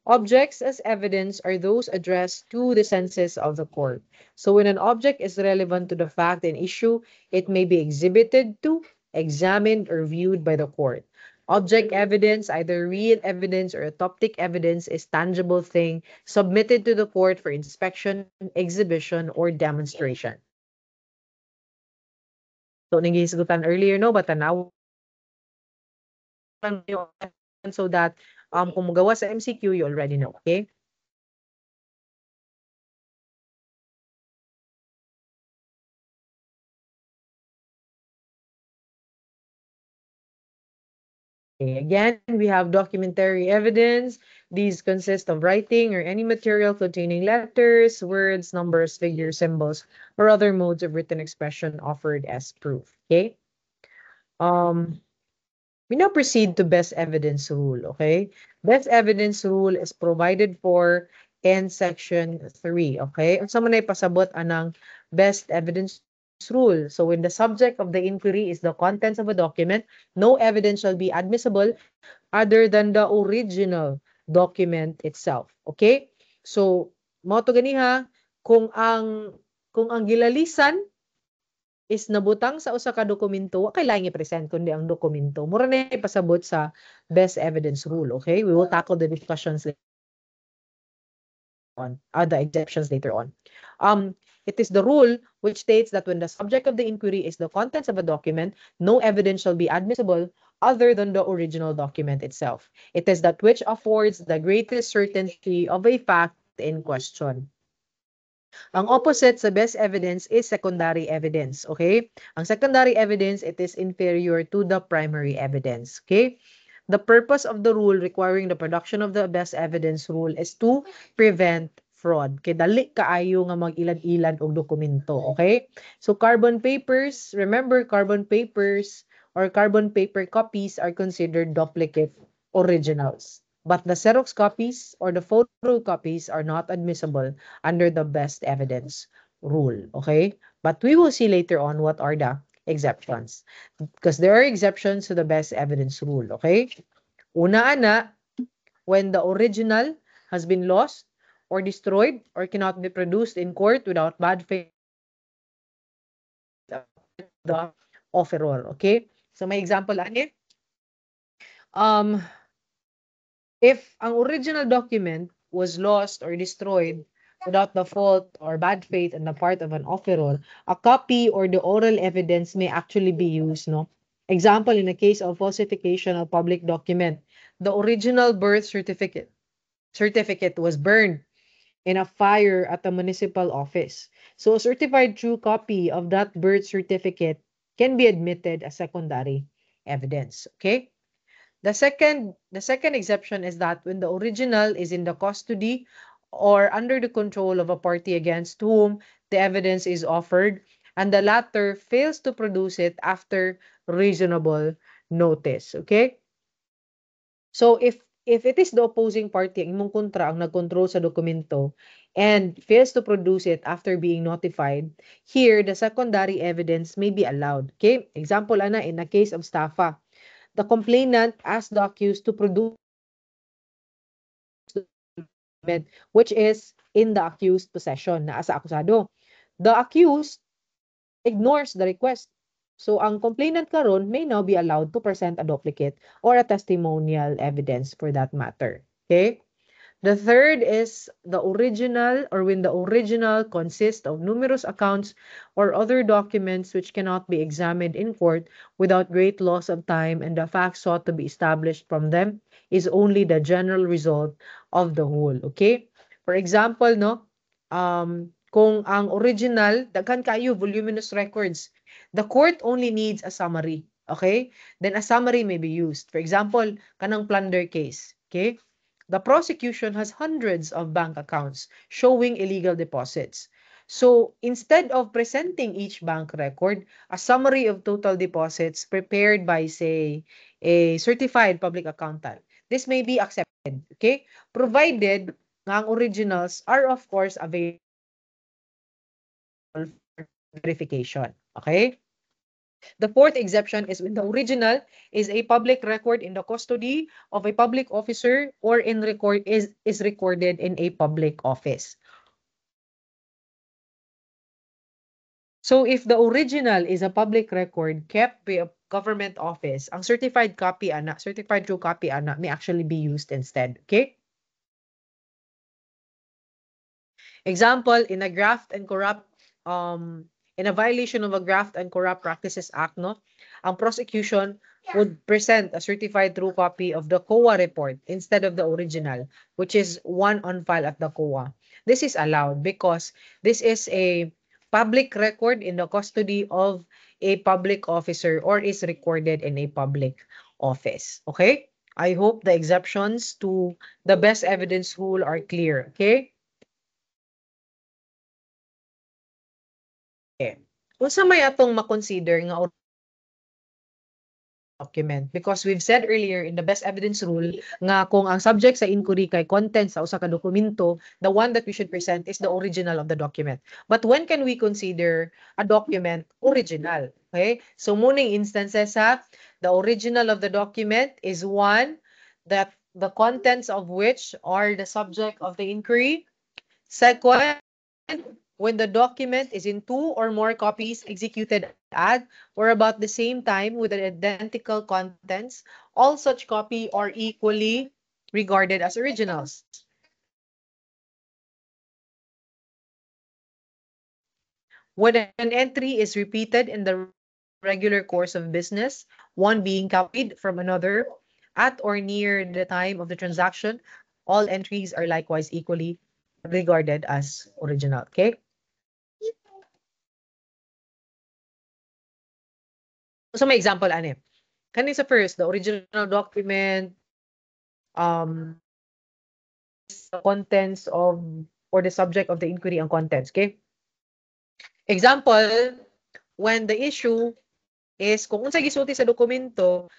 Objects as evidence are those addressed to the senses of the court. So when an object is relevant to the fact and issue, it may be exhibited to, examined, or viewed by the court. Object evidence, either real evidence or autoptic evidence, is tangible thing submitted to the court for inspection, exhibition, or demonstration. So, nanggisigutan earlier, no? But tanaw so that kung magawa sa MCQ, you already know, okay? Okay, again, we have documentary evidence. These consist of writing or any material containing letters, words, numbers, figures, symbols, or other modes of written expression offered as proof. Okay? We now proceed to best evidence rule. Okay? Best evidence rule is provided for in section 3. Okay? Unsa man ay pasabot anang best evidence rule. So when the subject of the inquiry is the contents of a document, no evidence shall be admissible other than the original document itself. Okay? So, mo to ganiha, kung ang gilalisan is nabutang sa usa ka dokumento, wa kailangan i-present kundi ang dokumento. Mura na ipasabot sa best evidence rule. Okay? We will tackle the discussions later on, the exceptions later on. It is the rule which states that when the subject of the inquiry is the contents of a document, no evidence shall be admissible other than the original document itself. It is that which affords the greatest certainty of a fact in question. Ang opposite sa best evidence is secondary evidence, okay? Ang secondary evidence, it is inferior to the primary evidence, okay? The purpose of the rule requiring the production of the best evidence rule is to prevent fraud. Kay dali kaayo nga mag-ilad-ilad og dokumento, okay? So carbon papers, remember carbon papers or carbon paper copies are considered duplicate originals. But the Xerox copies or the photocopies are not admissible under the best evidence rule, okay? But we will see later on what are the exceptions. Because there are exceptions to the best evidence rule, okay? Una ana, when the original has been lost or destroyed or cannot be produced in court without bad faith the offeror, okay? So may example ani. If ang original document was lost or destroyed without the fault or bad faith on the part of an offeror, a copy or the oral evidence may actually be used, no? Example, in a case of falsification of public document, the original birth certificate was burned in a fire at the municipal office. So a certified true copy of that birth certificate can be admitted as secondary evidence, okay? The second exception is that when the original is in the custody or under the control of a party against whom the evidence is offered and the latter fails to produce it after reasonable notice. Okay? So if if it is the opposing party, ang imong kontra ang nagkontrol sa dokumento and fails to produce it after being notified, here the secondary evidence may be allowed. Okay? Example ana in a case of staffa. The complainant asked the accused to produce the document which is in the accused possession na sa akusado. The accused ignores the request. So ang complainant karon may now be allowed to present a duplicate or a testimonial evidence for that matter. Okay? The third is the original or when the original consists of numerous accounts or other documents which cannot be examined in court without great loss of time and the facts sought to be established from them is only the general result of the whole. Okay? For example, no, kung ang original, daghan kayo, voluminous records, the court only needs a summary. Okay? Then a summary may be used. For example, kanang plunder case. Okay? The prosecution has hundreds of bank accounts showing illegal deposits. So instead of presenting each bank record, a summary of total deposits prepared by, say, a certified public accountant, this may be accepted, okay? Provided nga ang originals are of course available for verification, okay? The fourth exception is when the original is a public record in the custody of a public officer or is recorded in a public office. So if the original is a public record kept by a government office, ang certified true copy may actually be used instead, okay? Example, in a graft and corrupt in a violation of a Graft and Corrupt Practices Act, no, ang prosecution would present a certified true copy of the COA report instead of the original, which is one on file at the COA. This is allowed because this is a public record in the custody of a public officer or is recorded in a public office. Okay? I hope the exceptions to the best evidence rule are clear. Okay? Okay. Unsa may atong makonsider nga document because we've said earlier in the best evidence rule nga kung ang subject sa inquiry kay content sa usa ka dokumento, the one that we should present is the original of the document. But when can we consider a document original? Okay? So muning instances ha, the original of the document is one that the contents of which are the subject of the inquiry. Second, when the document is in two or more copies executed at or about the same time with identical contents, all such copy are equally regarded as originals. When an entry is repeated in the regular course of business, one being copied from another at or near the time of the transaction, all entries are likewise equally regarded as original. Okay? So may example ani. Kani sa first, the original document, the contents of or the subject of the inquiry ang contents. Okay? Example, when the issue is kung unsa gisulti sa dokumento,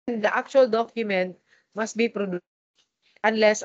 the actual document must be produced unless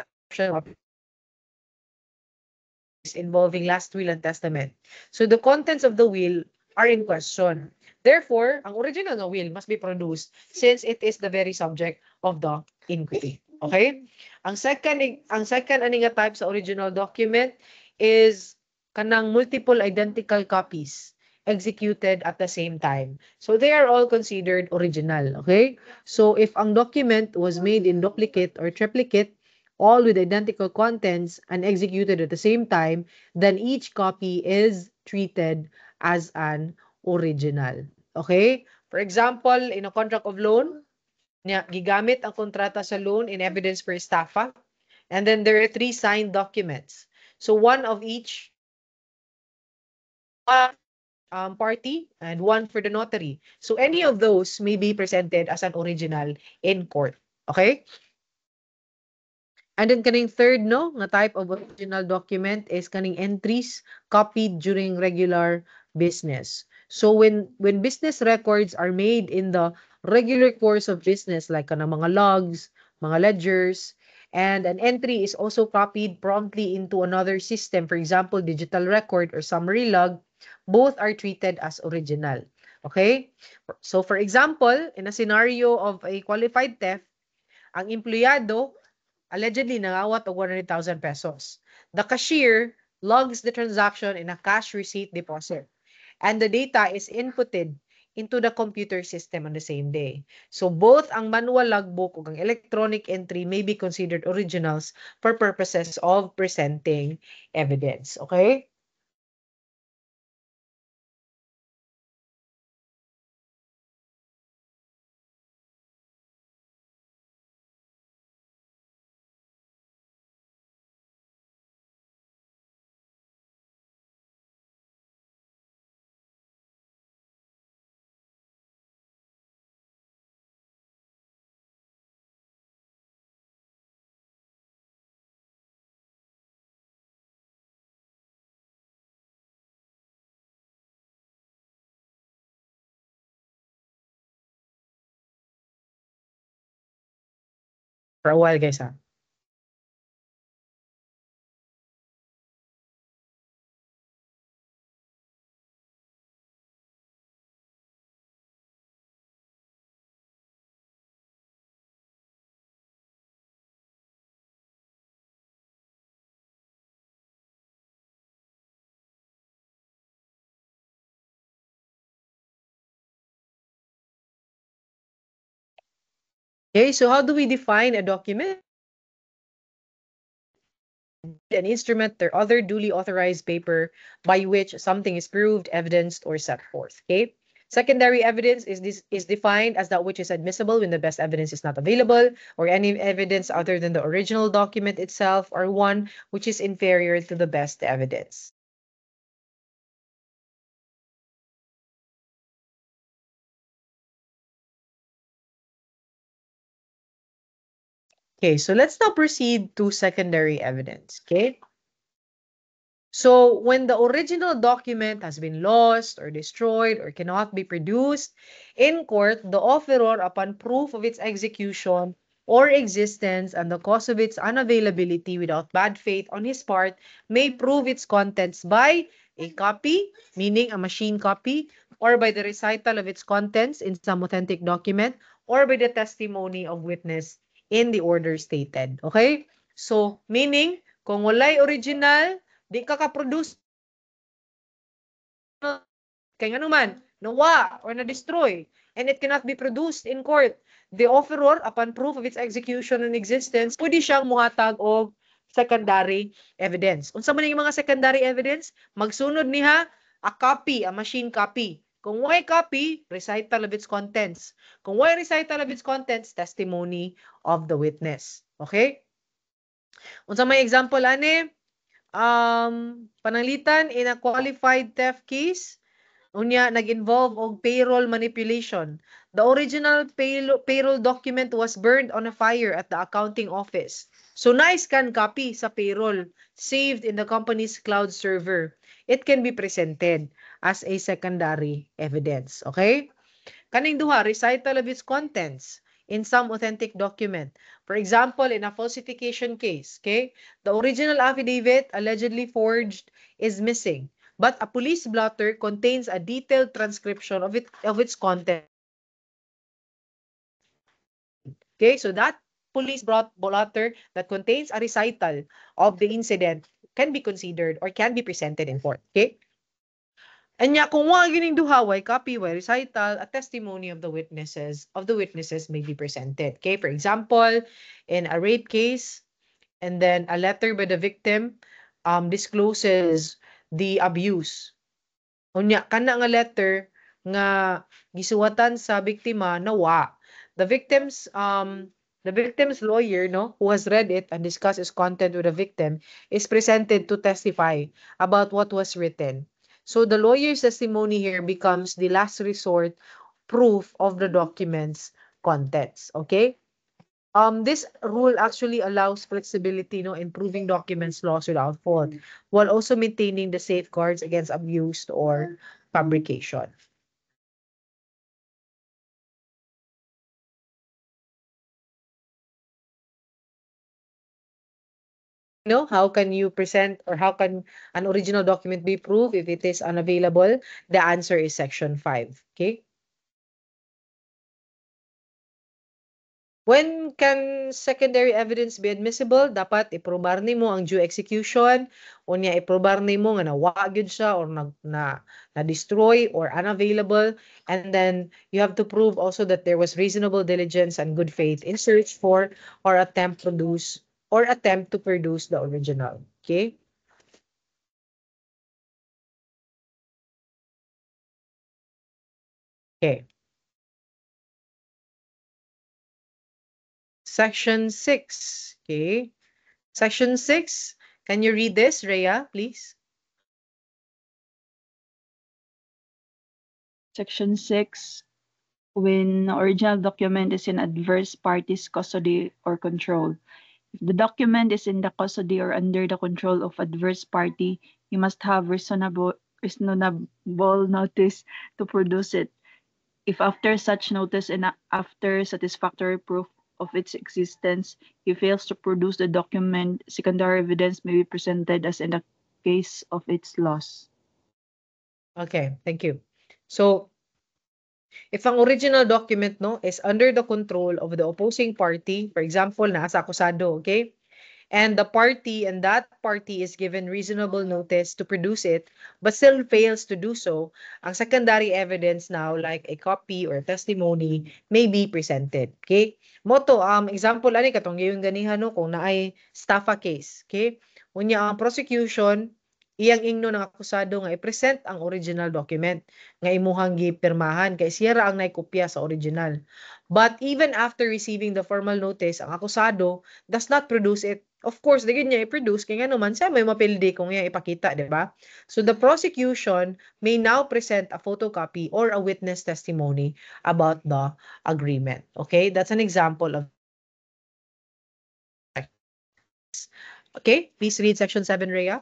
involving last will and testament. So the contents of the will are in question. Therefore, ang original na will must be produced since it is the very subject of the inquiry. Okay? Ang second ani nga type sa original document is kanang multiple identical copies executed at the same time. So they are all considered original, okay? So if ang document was made in duplicate or triplicate, all with identical contents and executed at the same time, then each copy is treated as an original. Okay? For example, in a contract of loan, gigamit ang kontrata sa loan in evidence per staffa, and then there are 3 signed documents. So one of each party and one for the notary. So any of those may be presented as an original in court. Okay? And then kaning third no nga type of original document is kaning entries copied during regular business. So when business records are made in the regular course of business like kanang mga logs, mga ledgers, and an entry is also copied promptly into another system, for example, digital record or summary log, both are treated as original. Okay? So for example, in a scenario of a qualified theft, ang empleyado allegedly nangawat og 100,000 pesos. The cashier logs the transaction in a cash receipt deposit, and the data is inputted into the computer system on the same day. So both ang manual logbook ug ang electronic entry may be considered originals for purposes of presenting evidence. Okay? For a while, guys, ha? Okay, so how do we define a document? An instrument or other duly authorized paper by which something is proved, evidenced, or set forth. Okay. Secondary evidence is defined as that which is admissible when the best evidence is not available, or any evidence other than the original document itself, or one which is inferior to the best evidence. Okay, so let's now proceed to secondary evidence. Okay. So when the original document has been lost or destroyed or cannot be produced in court, the offeror, upon proof of its execution or existence and the cause of its unavailability without bad faith on his part, may prove its contents by a copy, meaning a machine copy, or by the recital of its contents in some authentic document, or by the testimony of witness in the order stated. Okay? So, meaning, kung walay original, di ka ka-produce kay nga naman, nawa or na-destroy, and it cannot be produced in court. The offeror, upon proof of its execution and existence, pwede siyang muhatag og secondary evidence. Unsa man yung mga secondary evidence? Magsunod niha a copy, a machine copy. Kung why copy, recital of its contents. Kung why recital of its contents, testimony of the witness. Okay? Unsa may example ani? Pananglitan in a qualified theft case, unya nag-involve og payroll manipulation. The original payroll document was burned on a fire at the accounting office. So na-scan copy sa payroll saved in the company's cloud server. It can be presented as a secondary evidence. Okay? Kaning duha, recital of its contents in some authentic document. For example, in a falsification case, okay, the original affidavit allegedly forged is missing, but a police blotter contains a detailed transcription of its content. Okay, so that police blotter that contains a recital of the incident can be considered or can be presented in court. Okay? Anya kung wa gining duhaway copy way recital, a testimony of the witnesses may be presented. Okay, for example, in a rape case, and then a letter by the victim discloses the abuse. Unya kana nga letter nga gisuwatan sa biktima nawa. The victim's lawyer, no, who has read it and discussed its content with the victim, is presented to testify about what was written. So the lawyer's testimony here becomes the last resort proof of the document's contents. Okay? This rule actually allows flexibility, no, in proving documents lost without fault, while also maintaining the safeguards against abuse or fabrication. know, how can you present or how can an original document be proved if it is unavailable? The answer is section 5. Okay. When can secondary evidence be admissible? Dapat iprobar nimo ang due execution, unya iprobar nimo nga nawa gyud siya or na destroy or unavailable, and then you have to prove also that there was reasonable diligence and good faith in search for or attempt to produce the original. Okay? Okay. Section 6. Okay. Section 6. Can you read this, Rhea, please? Section 6, when original document is in adverse party's custody or control. If the document is in the custody or under the control of adverse party, he must have reasonable notice to produce it. If after such notice and after satisfactory proof of its existence, he fails to produce the document, secondary evidence may be presented as in the case of its loss. Okay, thank you. So, if ang original document no is under the control of the opposing party, for example, nasa akusado, okay? And that party is given reasonable notice to produce it, but still fails to do so, ang secondary evidence now, like a copy or testimony, may be presented. Okay? Moto, example, ani katong yung ganihan no, kung naay staffa case. Okay? Unya, ang prosecution, iyang ingno ng akusado nga i-present ang original document nga imuhang gipirmahan kay siya ra ang naikopya sa original. But even after receiving the formal notice, ang akusado does not produce it. Of course, di niya i-produce kaya nga naman siya may mapildi kung niya ipakita, di ba? So the prosecution may now present a photocopy or a witness testimony about the agreement. Okay? That's an example of. Okay? Please read section 7, Rhea.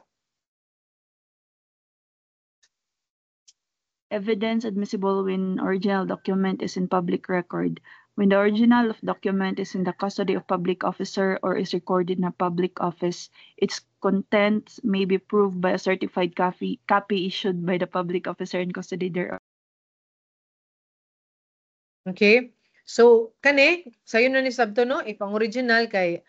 Evidence admissible when original document is in public record. When the original of document is in the custody of public officer or is recorded in a public office, its contents may be proved by a certified copy issued by the public officer in custody thereof. Okay? So, kani, sayo na ni sabto, no? If ang original kay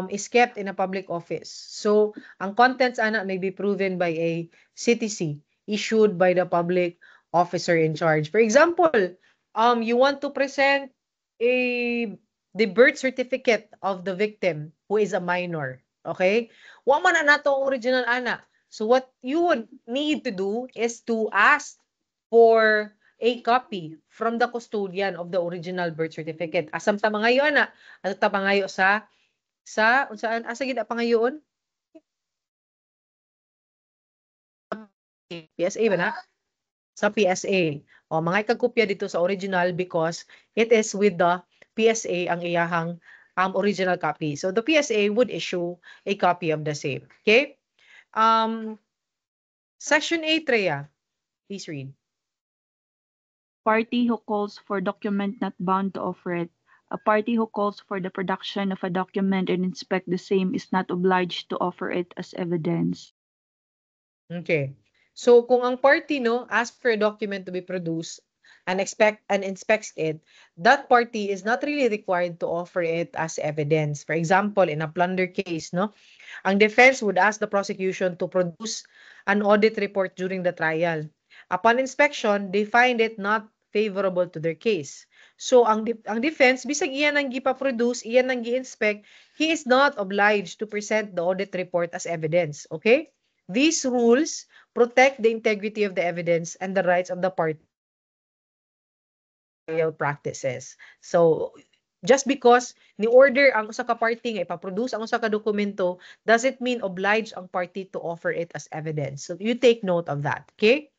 is kept in a public office. So, ang contents ana may be proven by a CTC issued by the public officer in charge. For example, you want to present the birth certificate of the victim who is a minor. Okay? Wa man na nato ang original ana. So, what you would need to do is to ask for a copy from the custodian of the original birth certificate. Asam ta mangayo ana, asam ta pangayo sa unsaan asa gid pangayoon? PSA ba na? Sa PSA. O mga ikagkopya dito sa original because it is with the PSA ang iyahang original copy. So the PSA would issue a copy of the same. Okay? Section 8, Rhea. Please read. Party who calls for document not bound to offer it. A party who calls for the production of a document and inspect the same is not obliged to offer it as evidence. Okay. So kung ang party no asks for a document to be produced and inspects it, that party is not really required to offer it as evidence. For example, in a plunder case, no, ang defense would ask the prosecution to produce an audit report during the trial. Upon inspection, they find it not favorable to their case. So ang defense bisag iyan ang gipa-produce, iyan ang gi-inspect, he is not obliged to present the audit report as evidence. Okay? These rules protect the integrity of the evidence and the rights of the party practices. So, just because ni order ang usa ka party nga ipaproduce ang usa ka dokumento doesn't mean obliged ang party to offer it as evidence. So, you take note of that. Okay?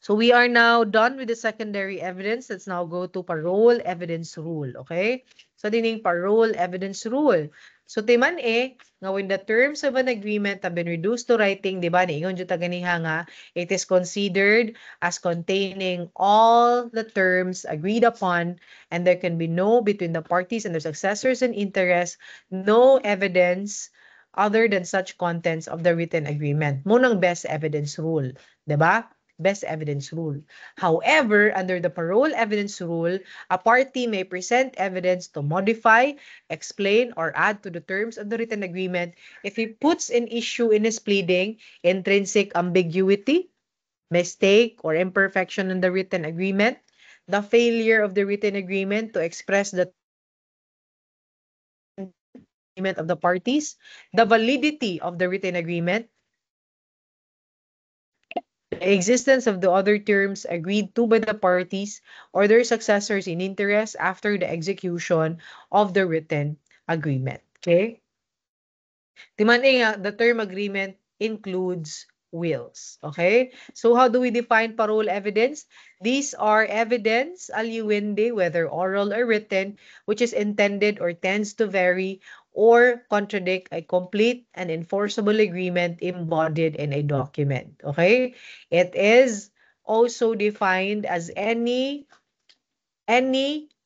So, we are now done with the secondary evidence. Let's now go to parole evidence rule. Okay? So, dining parole evidence rule. So timan nga when the terms of an agreement have been reduced to writing, di ba, niingon jud ta ganiha nga, it is considered as containing all the terms agreed upon, and there can be no between the parties and their successors in interest, no evidence other than such contents of the written agreement. Munang best evidence rule, di ba? Best evidence rule. However, under the parole evidence rule, a party may present evidence to modify, explain, or add to the terms of the written agreement if he puts in issue in his pleading intrinsic ambiguity, mistake, or imperfection in the written agreement, the failure of the written agreement to express the agreement of the parties, the validity of the written agreement, the existence of the other terms agreed to by the parties or their successors in interest after the execution of the written agreement. Okay? Demanding the term agreement includes wills. Okay? So how do we define parole evidence? These are evidence aliuende, whether oral or written, which is intended or tends to vary or contradict a complete and enforceable agreement embodied in a document. Okay? It is also defined as any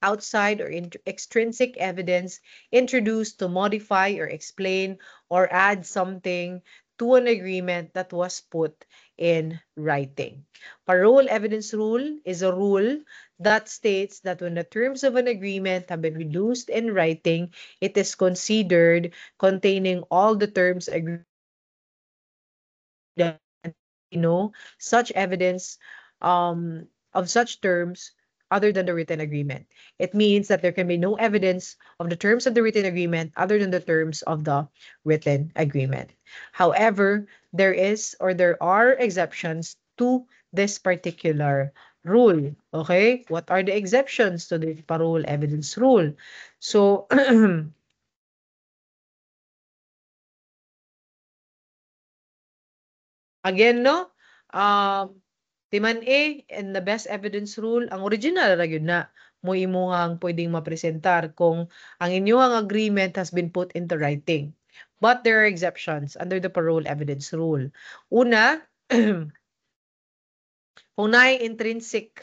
outside or extrinsic evidence introduced to modify or explain or add something to an agreement that was put in writing. Parole evidence rule is a rule that states that when the terms of an agreement have been reduced in writing, it is considered containing all the terms agreed, such evidence of such terms other than the written agreement. It means that there can be no evidence of the terms of the written agreement other than the terms of the written agreement. However, there are exceptions to this particular rule. Okay? What are the exceptions to the parole evidence rule? So, again, no? Timan and the best evidence rule, ang original ra gyud na mo imuhang pwedeng mapresentar kung ang inyong agreement has been put into writing. But there are exceptions under the parole evidence rule. Una, kung naay intrinsic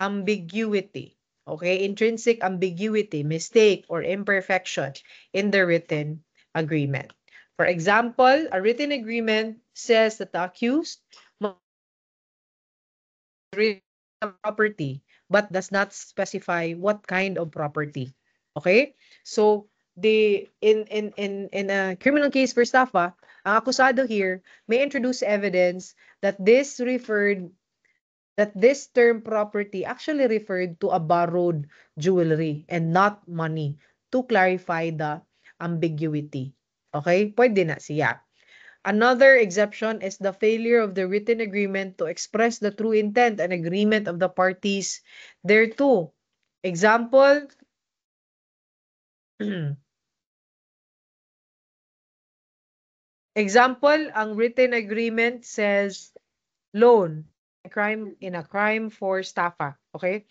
ambiguity. Okay? Intrinsic ambiguity, mistake, or imperfection in the written agreement. For example, a written agreement says that the accused must read the property but does not specify what kind of property. Okay? So, in a criminal case for Stafa, ang akusado here may introduce evidence that this term property actually referred to a borrowed jewelry and not money to clarify the ambiguity. Okay? Pwede na siya. Another exception is the failure of the written agreement to express the true intent and agreement of the parties thereto. Example, ang written agreement says loan, in a crime for Staffa. Okay?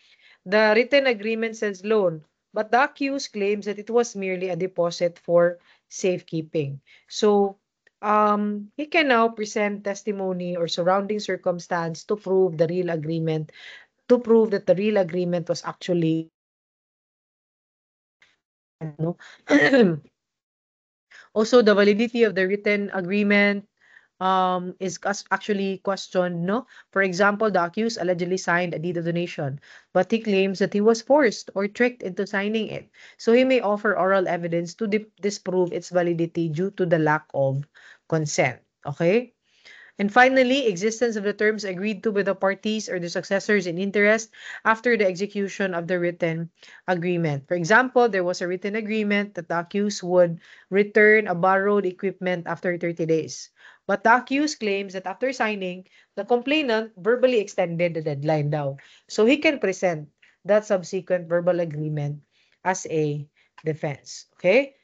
The written agreement says loan, but the accused claims that it was merely a deposit for safekeeping. So, he can now present testimony or surrounding circumstance to prove the real agreement, to prove that the real agreement was actually, ano. Also, the validity of the written agreement is actually questioned, no? For example, the accused allegedly signed a deed of donation, but he claims that he was forced or tricked into signing it. So he may offer oral evidence to disprove its validity due to the lack of consent. Okay? And finally, existence of the terms agreed to by the parties or the successors in interest after the execution of the written agreement. For example, there was a written agreement that the accused would return a borrowed equipment after 30 days. But the accused claims that after signing, the complainant verbally extended the deadline daw. So he can present that subsequent verbal agreement as a defense. Okay?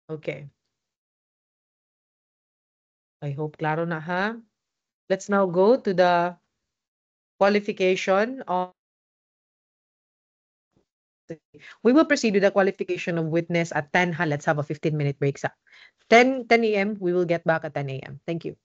Okay. I hope klaro na ha. Let's now go to the qualification of. We will proceed with the qualification of witness at 10 ha. Let's have a 15-minute break. 10 a.m. We will get back at 10 a.m. Thank you.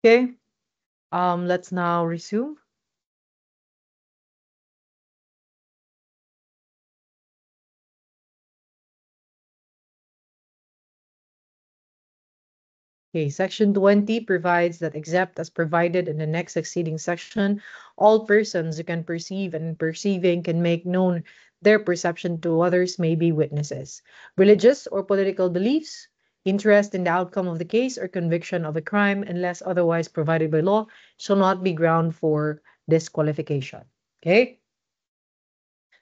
Okay. Let's now resume. Okay, Section 20 provides that except as provided in the next succeeding section, all persons who can perceive and in perceiving can make known their perception to others may be witnesses. Religious or political beliefs, interest in the outcome of the case, or conviction of a crime, unless otherwise provided by law, shall not be ground for disqualification. Okay?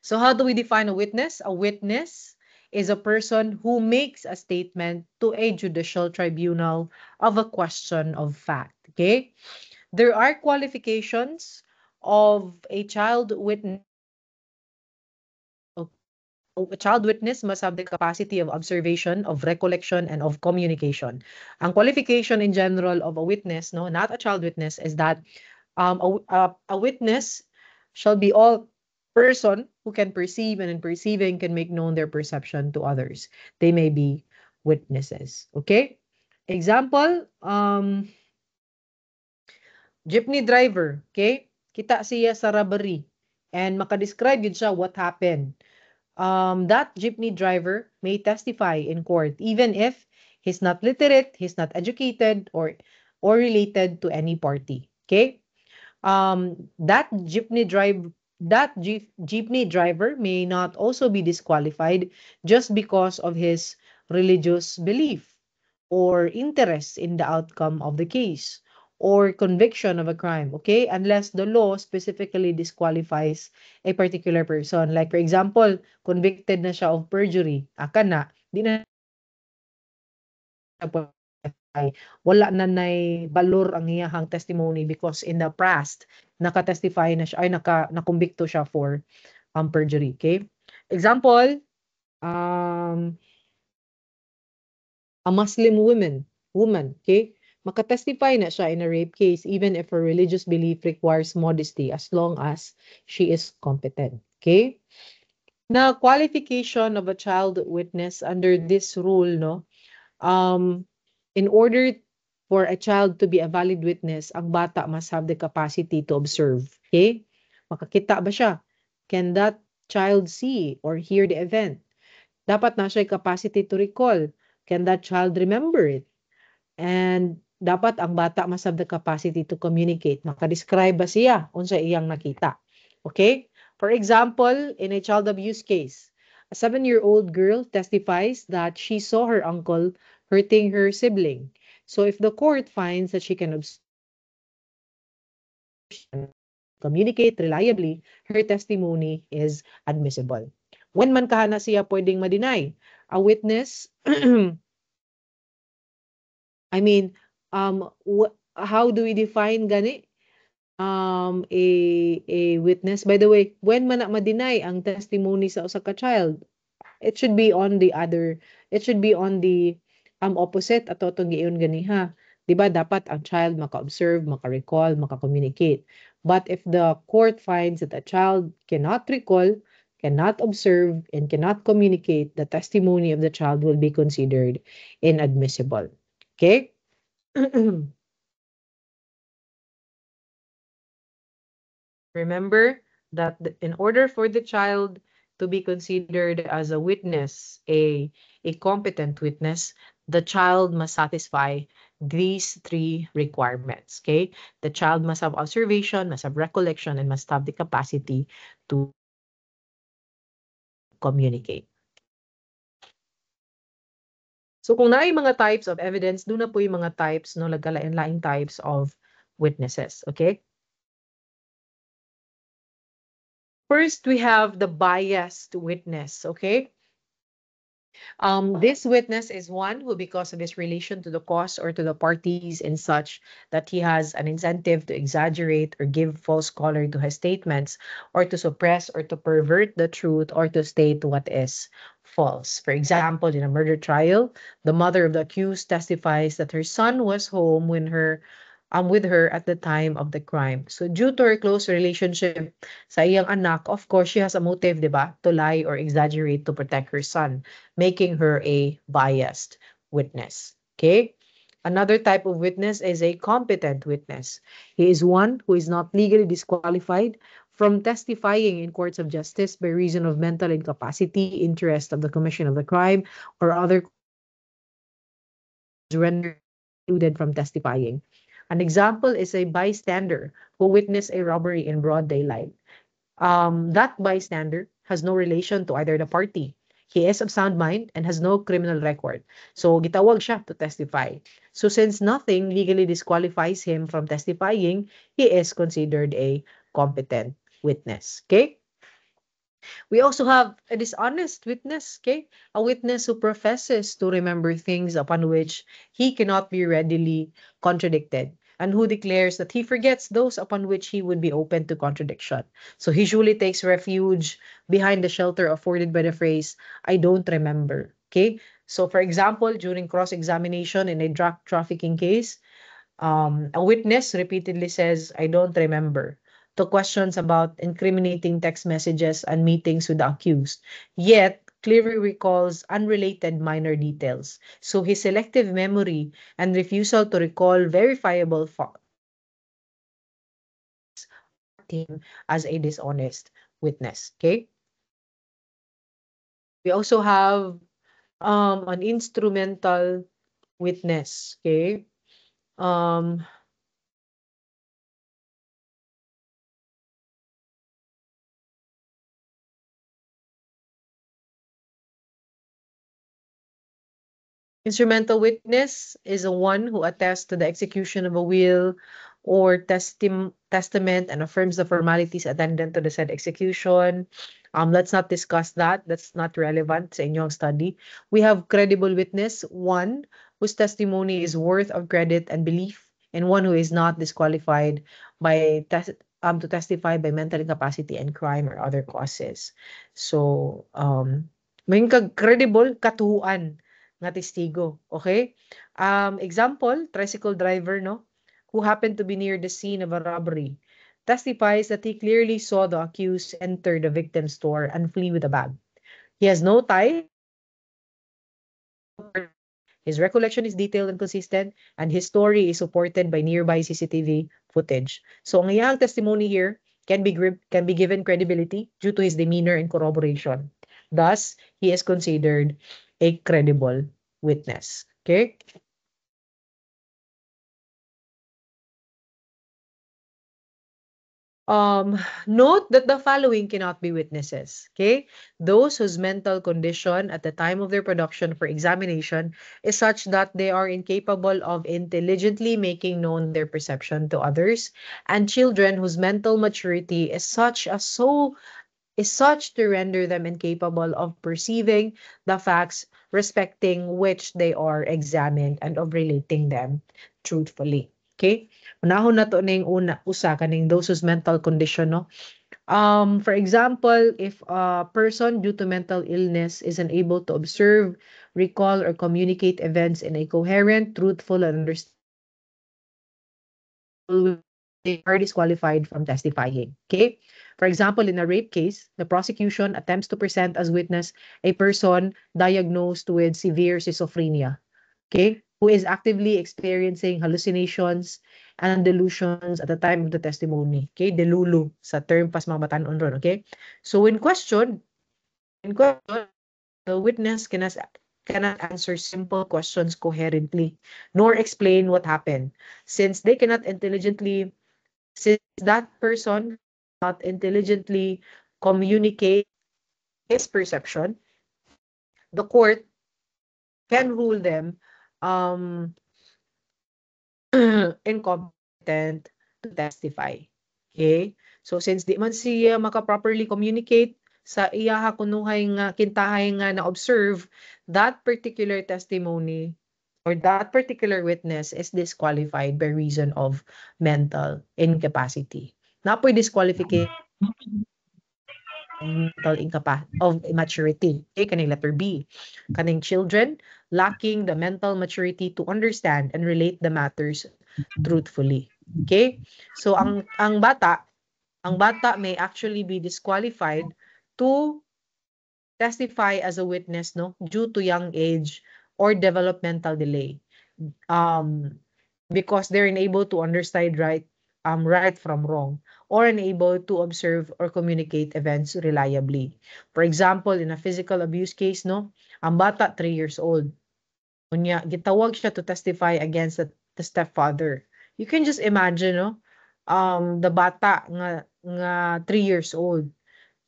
So how do we define a witness? A witness is a person who makes a statement to a judicial tribunal of a question of fact. Okay? There are qualifications of a child witness. A child witness must have the capacity of observation, of recollection, and of communication. Ang qualification in general of a witness, no, not a child witness, is that a witness shall be all person who can perceive and in perceiving can make known their perception to others. They may be witnesses. Okay? Example, jeepney driver, okay? Kita siya sa robbery and makadescribe yun siya what happened. That jeepney driver may testify in court even if he's not literate, he's not educated, or related to any party. Okay? Jeepney driver may not also be disqualified just because of his religious belief or interest in the outcome of the case or conviction of a crime, okay? Unless the law specifically disqualifies a particular person. Like for example, convicted na siya of perjury, aka na, di na ay wala na nay balor ang iyahang testimony because in the past naka-testify na siya ay nakumbikto siya for perjury. Okay? Example, a Muslim woman, okay? Makatestify na siya in a rape case even if her religious belief requires modesty as long as she is competent. Okay? Now, qualification of a child witness under this rule, no? In order for a child to be a valid witness, ang bata must have the capacity to observe. Okay? Makakita ba siya? Can that child see or hear the event? Dapat na siya capacity to recall. Can that child remember it? And dapat ang bata must have the capacity to communicate. Makadescribe ba siya unsa iyang nakita? Okay? For example, in a child abuse case, a 7-year-old girl testifies that she saw her uncle hurting her sibling. So if the court finds that she can communicate reliably, her testimony is admissible. When man kahana siya pwedeng ma-deny? A witness, I mean, how do we define gani? A witness. By the way, when man na ma-deny ang testimony sa usa ka child, it should be on the opposite ato tong giyon ganiha. Diba dapat ang child maka-observe, maka-recall, maka-communicate. But if the court finds that a child cannot recall, cannot observe, and cannot communicate, the testimony of the child will be considered inadmissible. Okay? Remember that in order for the child to be considered as a witness, a competent witness, the child must satisfy these 3 requirements. Okay? The child must have observation, must have recollection, and must have the capacity to communicate. So kung naay mga types of evidence, doon na po yung mga types, no, lagkalain-laing types of witnesses. Okay? First, we have the biased witness, okay? This witness is one who, because of his relation to the cause or to the parties and such, that he has an incentive to exaggerate or give false color to his statements, or to suppress or to pervert the truth, or to state what is false. For example, in a murder trial, the mother of the accused testifies that her son was home when with her at the time of the crime. So due to her close relationship sa iyang anak, of course, she has a motive, di ba, to lie or exaggerate to protect her son, making her a biased witness. Okay? Another type of witness is a competent witness. He is one who is not legally disqualified from testifying in courts of justice by reason of mental incapacity, interest of the commission of the crime, or other rendered excluded from testifying. An example is a bystander who witnessed a robbery in broad daylight. That bystander has no relation to either the party. He is of sound mind and has no criminal record. So, gitawag siya to testify. So, since nothing legally disqualifies him from testifying, he is considered a competent witness. Okay? We also have a dishonest witness, okay? A witness who professes to remember things upon which he cannot be readily contradicted, and who declares that he forgets those upon which he would be open to contradiction. So he usually takes refuge behind the shelter afforded by the phrase, I don't remember. Okay? So for example, during cross-examination in a drug trafficking case, a witness repeatedly says, I don't remember, to questions about incriminating text messages and meetings with the accused, yet clearly recalls unrelated minor details. So his selective memory and refusal to recall verifiable facts him as a dishonest witness. Okay? We also have an instrumental witness. Okay? Um, Instrumental witness is a one who attests to the execution of a will or testament and affirms the formalities attendant to the said execution. Let's not discuss that. That's not relevant sa inyong study. We have credible witness, one whose testimony is worth of credit and belief, and one who is not disqualified by to testify by mental incapacity and crime or other causes. So, may credible katuhuan nga testigo. Okay? Example, tricycle driver, no? Who happened to be near the scene of a robbery, testifies that he clearly saw the accused enter the victim's store and flee with a bag. He has no tie. His recollection is detailed and consistent, and his story is supported by nearby CCTV footage. So, ang iyang testimony here can be given credibility due to his demeanor and corroboration. Thus, he is considered a credible witness. Okay? Note that the following cannot be witnesses. Okay? Those whose mental condition at the time of their production for examination is such that they are incapable of intelligently making known their perception to others, and children whose mental maturity is such to render them incapable of perceiving the facts respecting which they are examined and of relating them truthfully. Okay? Unahon na to ning usa kaning those whose mental condition, no? For example, if a person due to mental illness is unable to observe, recall, or communicate events in a coherent, truthful, and understandable way, they are disqualified from testifying. Okay? For example, in a rape case, the prosecution attempts to present as witness a person diagnosed with severe schizophrenia, okay, who is actively experiencing hallucinations and delusions at the time of the testimony. Okay, delulu sa term pas mga batan-on ron, okay? So when questioned, the witness cannot answer simple questions coherently, nor explain what happened, since that person not intelligently communicate his perception. The court can rule them um incompetent to testify. Okay? So since di man siya maka-properly communicate sa iyaha kunuhay nga kintahay nga na-observe, that particular testimony or that particular witness is disqualified by reason of mental incapacity. Napoy disqualification mental of immaturity. Okay, kaning letter B. Kaning children lacking the mental maturity to understand and relate the matters truthfully. Okay? So ang bata may actually be disqualified to testify as a witness, no, due to young age or developmental delay. because they're unable to understand right from wrong, or unable to observe or communicate events reliably. For example, in a physical abuse case, no, ang bata 3 years old, unya gitawag siya to testify against the stepfather. You can just imagine, no, the bata nga 3 years old.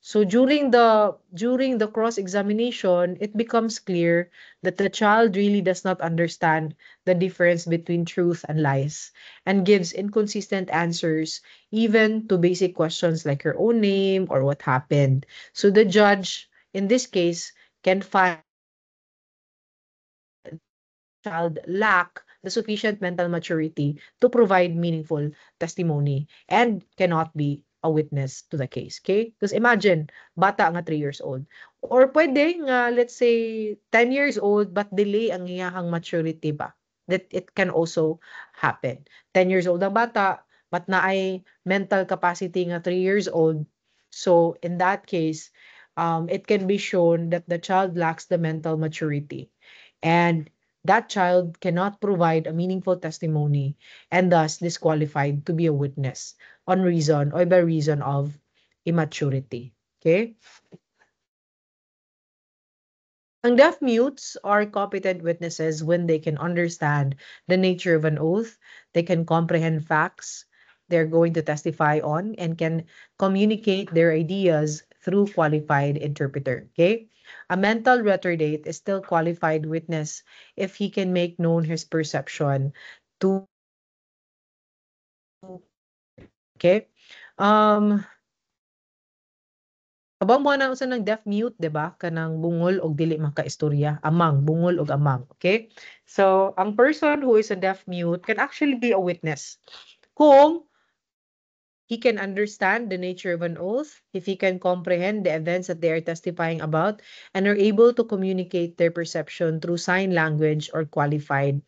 So during the cross-examination, it becomes clear that the child really does not understand the difference between truth and lies, and gives inconsistent answers even to basic questions like your own name or what happened. So the judge in this case can find child lack the sufficient mental maturity to provide meaningful testimony and cannot be a witness to the case. Okay? Because imagine, bata nga 3 years old. Or pwede nga, let's say, 10 years old but delay ang iyahang maturity ba? That it can also happen. 10 years old ang bata but na ay mental capacity nga 3 years old. So in that case, it can be shown that the child lacks the mental maturity. And that child cannot provide a meaningful testimony and thus disqualified to be a witness on reason or by reason of immaturity. Okay? Ang deaf mutes are competent witnesses when they can understand the nature of an oath, they can comprehend facts they're going to testify on, and can communicate their ideas through qualified interpreter. Okay? A mental retardate is still qualified witness if he can make known his perception to. Okay? Um Kabang mo na usa ng deaf mute, 'di ba? Kanang bungol og dili makaistorya, amang bungol og amang, okay? So, ang person who is a deaf mute can actually be a witness kung he can understand the nature of an oath, if he can comprehend the events that they are testifying about, and are able to communicate their perception through sign language or qualified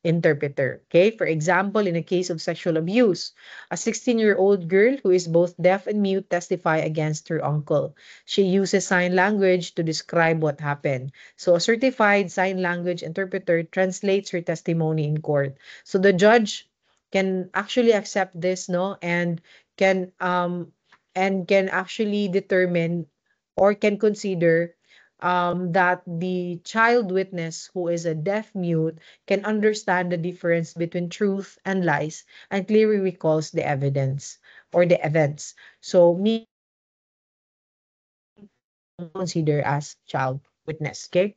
interpreter. Okay, for example, in a case of sexual abuse, a 16-year-old girl who is both deaf and mute testify against her uncle. She uses sign language to describe what happened. So a certified sign language interpreter translates her testimony in court. So the judge can actually accept this, no, can um can actually determine or can consider that the child witness who is a deaf mute can understand the difference between truth and lies and clearly recalls the evidence or the events. So me consider as child witness. Okay?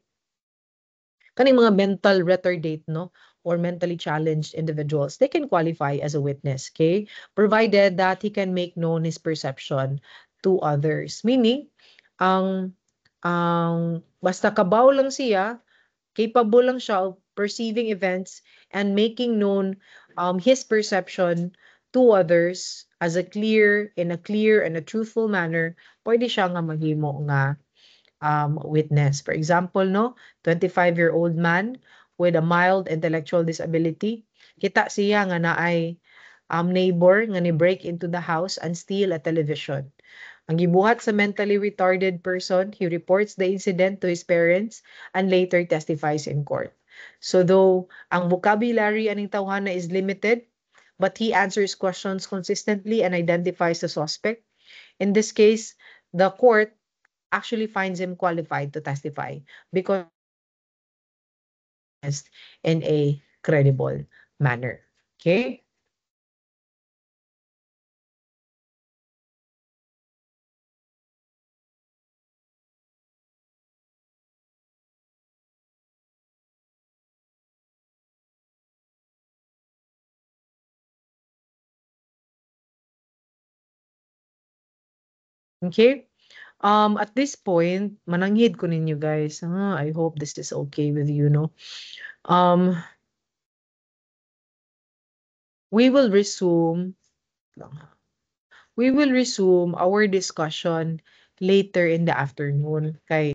Kaning mga mental retardate, no, or mentally challenged individuals, they can qualify as a witness, okay? Provided that he can make known his perception to others. Meaning, ang basta kabaw lang siya, capable lang siya of perceiving events and making known his perception to others as in a clear and a truthful manner, pwede siya nga maghimo nga witness. For example, no, 25-year-old man with a mild intellectual disability, kita siya nga naay neighbor nga ni break into the house and steal a television. Ang gibuhat sa mentally retarded person, he reports the incident to his parents and later testifies in court. So though ang vocabulary aning tawhana is limited, but he answers questions consistently and identifies the suspect. In this case, the court actually finds him qualified to testify because in a credible manner. Okay? Okay? At this point, mananghid ko ninyo guys. I hope this is okay with you, no? We will resume our discussion later in the afternoon. Kay